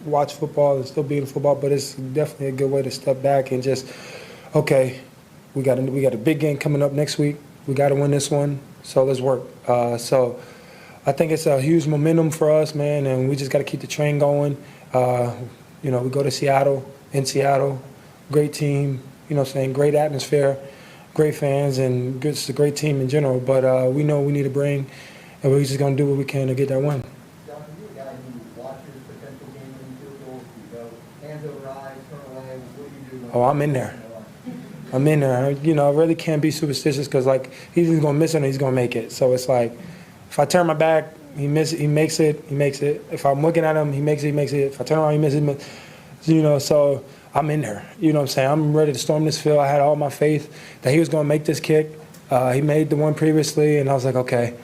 S: watch football and still be in football, but it's definitely a good way to step back and just, okay, we got a big game coming up next week. We got to win this one, so let's work. So I think it's a huge momentum for us, man, and we just got to keep the train going. We go to Seattle, great team, great atmosphere, great fans, and it's a great team in general. But we know we need to bring, and we're just going to do what we can to get that win. Oh, I'm in there. I really can't be superstitious because, he's either going to miss it or he's going to make it. So it's like, if I turn my back, he makes it. If I'm looking at him, he makes it. If I turn around, he misses it. So I'm in there. You know what I'm saying? I'm ready to storm this field. I had all my faith that he was going to make this kick. He made the one previously, and I was like, okay,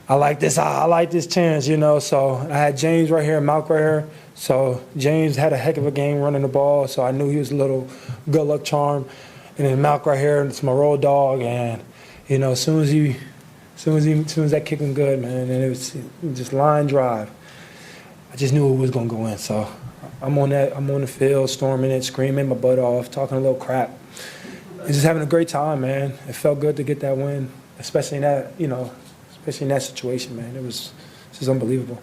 S: I like this. I like this chance, So I had James right here, Malk right here. So James had a heck of a game running the ball, so I knew he was a little good luck charm. And then Malk right here, it's my road dog, and you know, as soon as that kick went good, man, and it was just line drive, I just knew it was gonna go in. So I'm on the field, storming it, screaming my butt off, talking a little crap, and just having a great time, man. It felt good to get that win, especially in that situation, man. It was just unbelievable.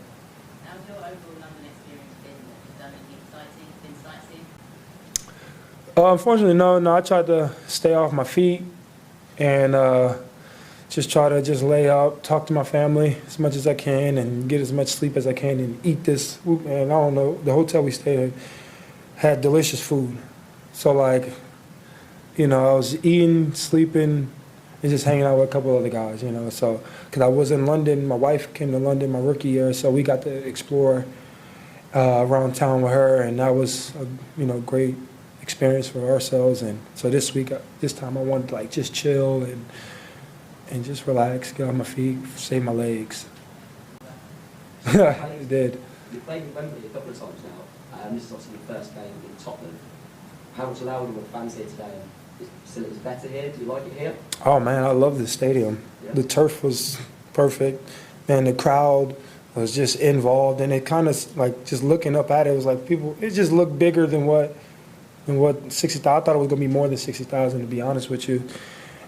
S: Unfortunately, no. I tried to stay off my feet and just try to lay out, talk to my family as much as I can, and get as much sleep as I can, and eat this. And I don't know, the hotel we stayed at had delicious food. So, like, you know, I was eating, sleeping, and just hanging out with a couple other guys, you know. So, because I was in London, my wife came to London my rookie year, so we got to explore around town with her, and that was a great experience for ourselves. And so this time I wanted to like just chill and just relax, get on my feet, save my legs. It did.
N: You've played in Wembley a couple of times now. This is obviously your first game in Tottenham. How much louder were the fans here today? Is facilities better here? Do you like it here?
S: Oh man, I love the stadium. Yeah. The turf was perfect, man. The crowd was just involved, and it kind of like just looking up at it was like people. It just looked bigger than what 60,000. I thought it was gonna be more than 60,000, to be honest with you.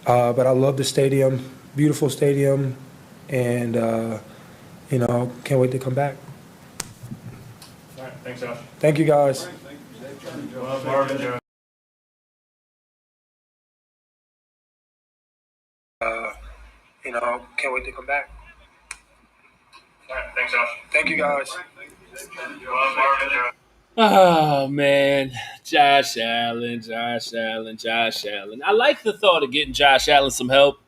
S: But I love the stadium, beautiful stadium, and can't wait to come back.
Q: All right, thanks, Josh.
S: Thank you, guys.
Q: Well, Marvin, Joe.
S: Can't wait to come back.
Q: All right, thanks, Josh.
S: Thank you, guys.
Q: Well, Marvin, Joe.
B: Oh, man. Josh Allen. I like the thought of getting Josh Allen some help.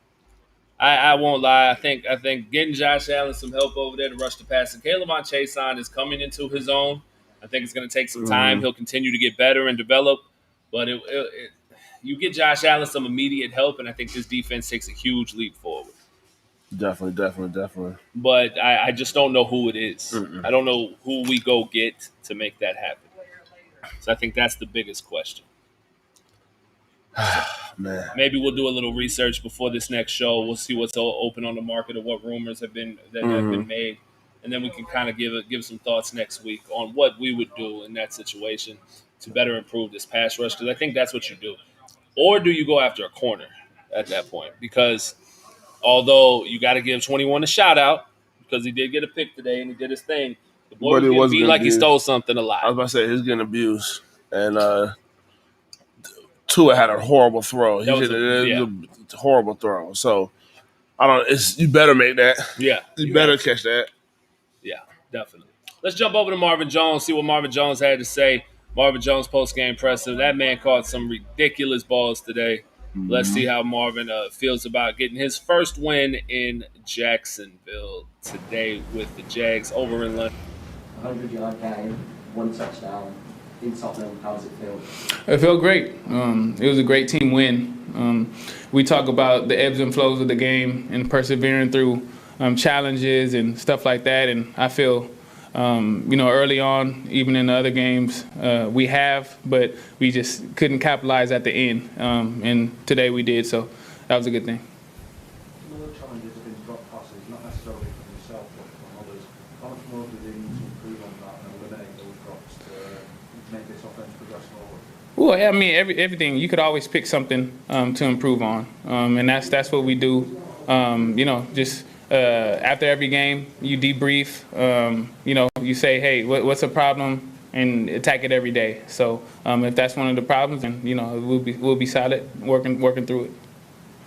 B: I won't lie. I think getting Josh Allen some help over there to rush the pass. And Caleb Chasson is coming into his own. I think it's going to take some time. He'll continue to get better and develop. But you get Josh Allen some immediate help, and I think this defense takes a huge leap forward.
C: Definitely.
B: But I just don't know who it is. I don't know who we go get to make that happen. So I think that's the biggest question.
C: Man.
B: Maybe we'll do a little research before this next show. We'll see what's open on the market or what rumors have been made, and then we can kind of give some thoughts next week on what we would do in that situation to better improve this pass rush. Because I think that's what you do, or do you go after a corner at that point? Because although you got to give 21 a shout out because he did get a pick today and he did his thing, the boy was getting beat like he stole something alive.
C: I was about to say he's getting abused, and Tua had a horrible throw. He hit a horrible throw. So you better make that.
B: Yeah,
C: you better catch that.
B: Yeah, definitely. Let's jump over to Marvin Jones, see what Marvin Jones had to say. Marvin Jones post-game presser. That man caught some ridiculous balls today. Let's see how Marvin feels about getting his first win in Jacksonville today with the Jags over in London.
N: 100-yard game, 1 touchdown in Tottenham. How does it feel?
T: It felt great. It was a great team win. We talk about the ebbs and flows of the game and persevering through challenges and stuff like that. And I feel, early on, even in the other games, but we just couldn't capitalize at the end. And today we did, so that was a good thing.
K: Some of the challenges have been drop passes, not necessarily from yourself, but from others. How much more do they need to improve on that and eliminate those drops to make this offense progress forward?
T: Well, I mean, everything. You could always pick something to improve on, and that's what we do. After every game, you debrief. You say, hey, what's the problem, and attack it every day. So if that's one of the problems, then we'll be solid working through it.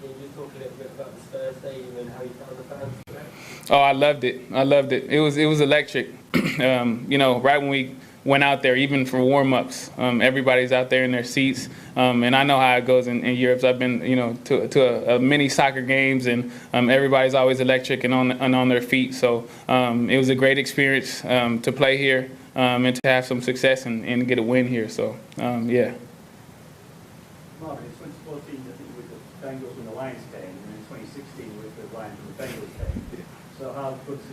N: Can you just talk a little bit about the Spurs Stadium and how you found the fans today?
T: Oh, I loved it. It was electric. Right when we went out there, even for warm-ups, everybody's out there in their seats. And I know how it goes in Europe. So I've been, to many soccer games, and everybody's always electric and on their feet. So it was a great experience to play here and to have some success and get a win here. So, yeah.
K: Marvin, in 2014, I think with the Bengals when the Lions came, and in 2016 with the Lions when the Bengals came. So how good to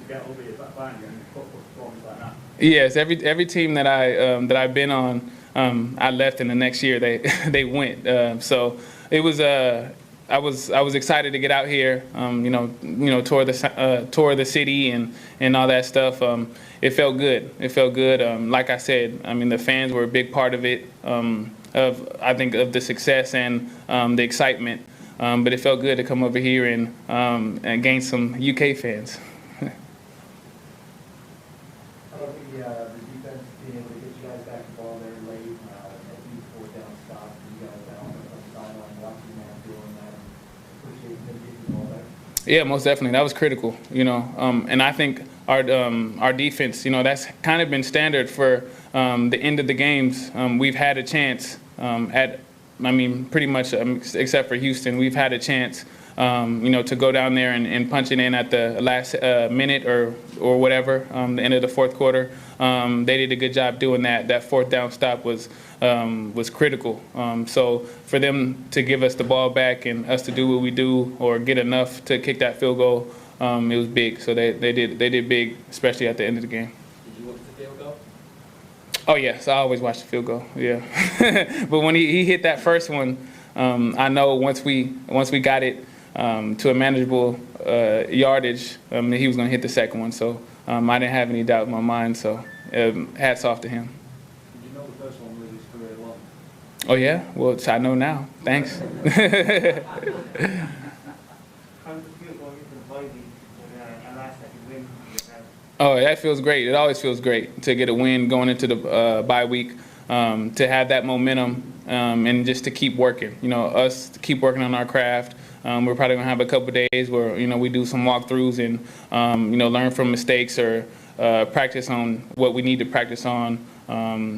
K: get over your back behind you and football performance like that?
T: Yes, every team that I've been on, I left, and the next year they went. So it was I was excited to get out here, tour the city and all that stuff. It felt good. It felt good. Like I said, I mean, the fans were a big part of it, I think of the success and the excitement. But it felt good to come over here and gain some UK fans.
L: How about the defense being able to get you guys back the ball there late, that huge fourth down stop, you guys down on the sideline watching that, doing that, appreciate them getting the ball back?
T: Yeah, most definitely. That was critical, and I think our defense, that's kind of been standard for the end of the games. We've had a chance pretty much except for Houston, we've had a chance, to go down there and punch it in at the last minute or whatever, the end of the fourth quarter. They did a good job doing that. That fourth down stop was critical. So for them to give us the ball back and us to do what we do or get enough to kick that field goal, it was big. So they did big, especially at the end of the game.
N: Did you watch the field goal?
T: Oh yes, I always watch the field goal. Yeah, but when he hit that first one, I know once we got it to a manageable yardage, he was going to hit the second one. So I didn't have any doubt in my mind. So hats off to him.
K: Did you know the first one was his career long?
T: Oh yeah, well I know now. Thanks.
K: How does it feel going into the bye week with a last second win?
T: Oh, that feels great. It always feels great to get a win going into the bye week, to have that momentum, and just to keep working. Us to keep working on our craft. We're probably gonna have a couple of days where we do some walkthroughs and learn from mistakes or practice on what we need to practice on.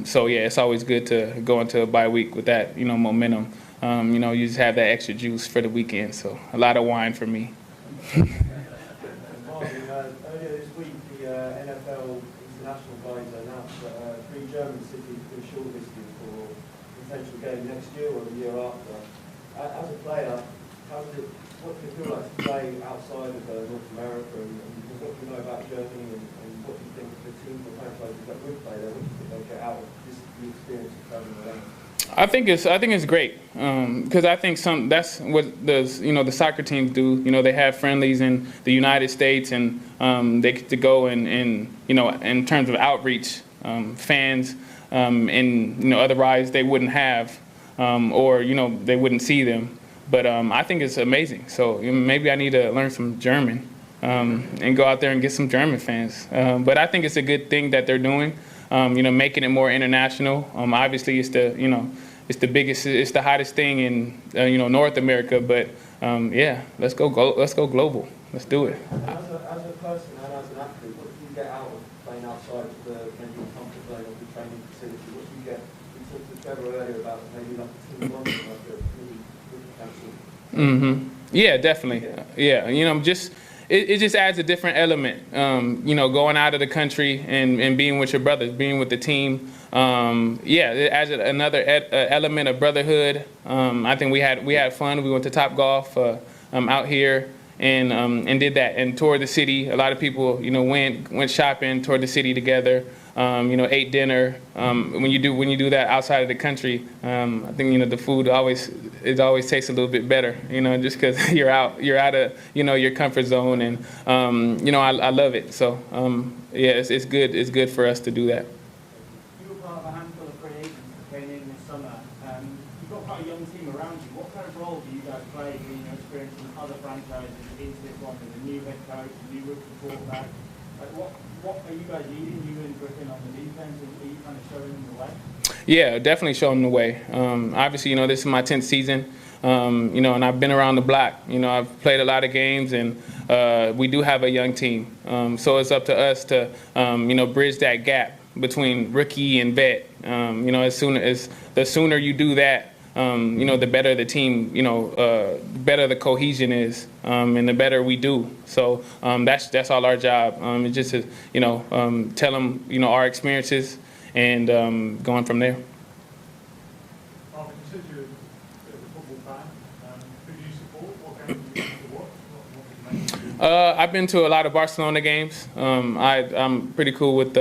T: So yeah, it's always good to go into a bye week with that momentum. You just have that extra juice for the weekend. So a lot of wine for me.
K: Marvin, earlier this week, the NFL international guys announced that 3 German cities have been shortlisted for potential game next year or the year after. As a player, what does it feel like to play outside of North America, and what do you know about Germany, and what do you think the teams or franchises that would play there, what do you think they'll get out of this new experience of traveling around?
T: I think it's great, because I think that's what the soccer teams do. They have friendlies in the United States, and they get to go and in terms of outreach, fans, and otherwise they wouldn't have, or they wouldn't see them. But I think it's amazing. So maybe I need to learn some German and go out there and get some German fans. But I think it's a good thing that they're doing. Making it more international. Obviously, it's the biggest, it's the hottest thing in North America. But yeah, let's go global. Let's do it.
K: As a person and as an athlete, what do you get out of playing outside of the maybe comfort zone of the training facility? What do you get? We talked to Trevor earlier about maybe like a team bonding, like a really potential.
T: Yeah, definitely. Yeah, it just adds a different element. Going out of the country and being with your brothers, being with the team. It adds another element of brotherhood. I think we had fun. We went to Topgolf out here and did that and toured the city. A lot of people went shopping, toured the city together. Ate dinner. When you do that outside of the country, I think the food always tastes a little bit better. Just because you're out of your comfort zone, and I love it. So it's good. It's good for us to do that.
K: You were part of a handful of free agents that came in this summer. You've got quite a young team around you. What kind of role do you guys play being experienced in other franchises into this one as a new head coach, a new rookie quarterback? What are you guys leading you and Griffin on the defense? Are you kind of showing them the way?
T: Yeah, definitely showing them the way. Obviously, this is my 10th season, and I've been around the block. I've played a lot of games, and we do have a young team. So it's up to us to, bridge that gap between rookie and vet. The sooner you do that, the better the team, better the cohesion is, and the better we do. So that's all our job. It's just to, tell them, our experiences and going from there.
K: Marvin, you said you're a football fan. Who do you support? What games do you watch?
T: I've been to a lot of Barcelona games. I'm pretty cool with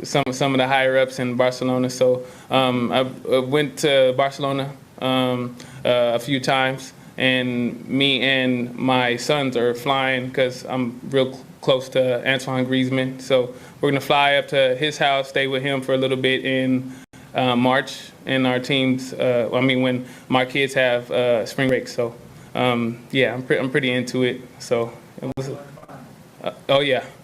T: some of the higher ups in Barcelona. So I went to Barcelona a few times. and me and my sons are flying because I'm real close to Antoine Griezmann. So we're gonna fly up to his house, stay with him for a little bit in March, and our teams. When my kids have spring break. So yeah, I'm pretty into it. So it was.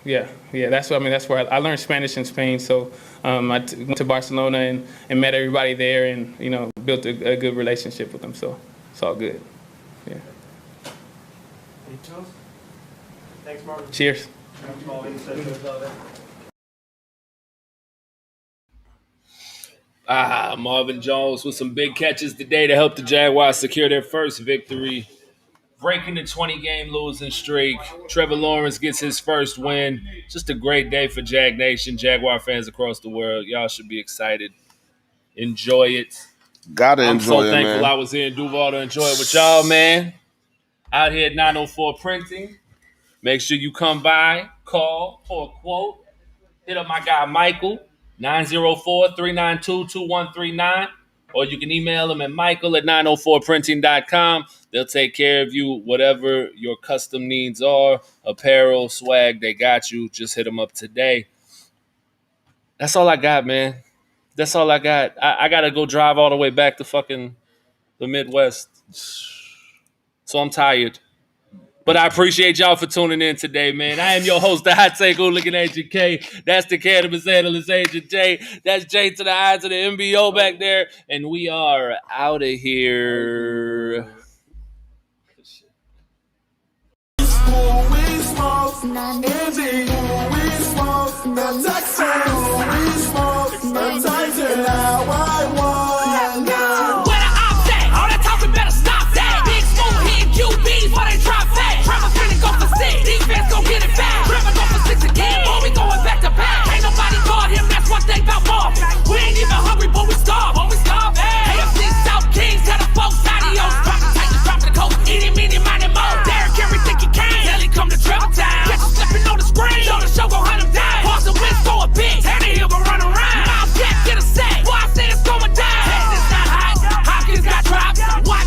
T: Yeah. That's where I learned Spanish in Spain. So I went to Barcelona and met everybody there, and built a good relationship with them. So it's all good. Yeah.
K: Anything else? Thanks, Marvin.
T: Cheers.
B: Marvin Jones with some big catches today to help the Jaguars secure their first victory, breaking the 20-game losing streak. Trevor Lawrence gets his first win. Just a great day for Jag Nation, Jaguar fans across the world. Y'all should be excited. Enjoy it.
C: Gotta
B: I'm
C: enjoy
B: so
C: it,
B: thankful
C: man.
B: I was here in Duval to enjoy it with y'all, man. Out here at 904 Printing. Make sure you come by, call for a quote. Hit up my guy Michael, 904-392-2139. Or you can email him at michael@904printing.com. They'll take care of you, whatever your custom needs are. Apparel, swag, they got you. Just hit them up today. That's all I got, man. That's all I got. I got to go drive all the way back to fucking the Midwest. So I'm tired. But I appreciate y'all for tuning in today, man. I am your host, the Hot Take Hooligan Agent K. That's the Cannabis Analyst Agent J. That's J to the I to the MBO back there. And we are out of here.
U: We smoke,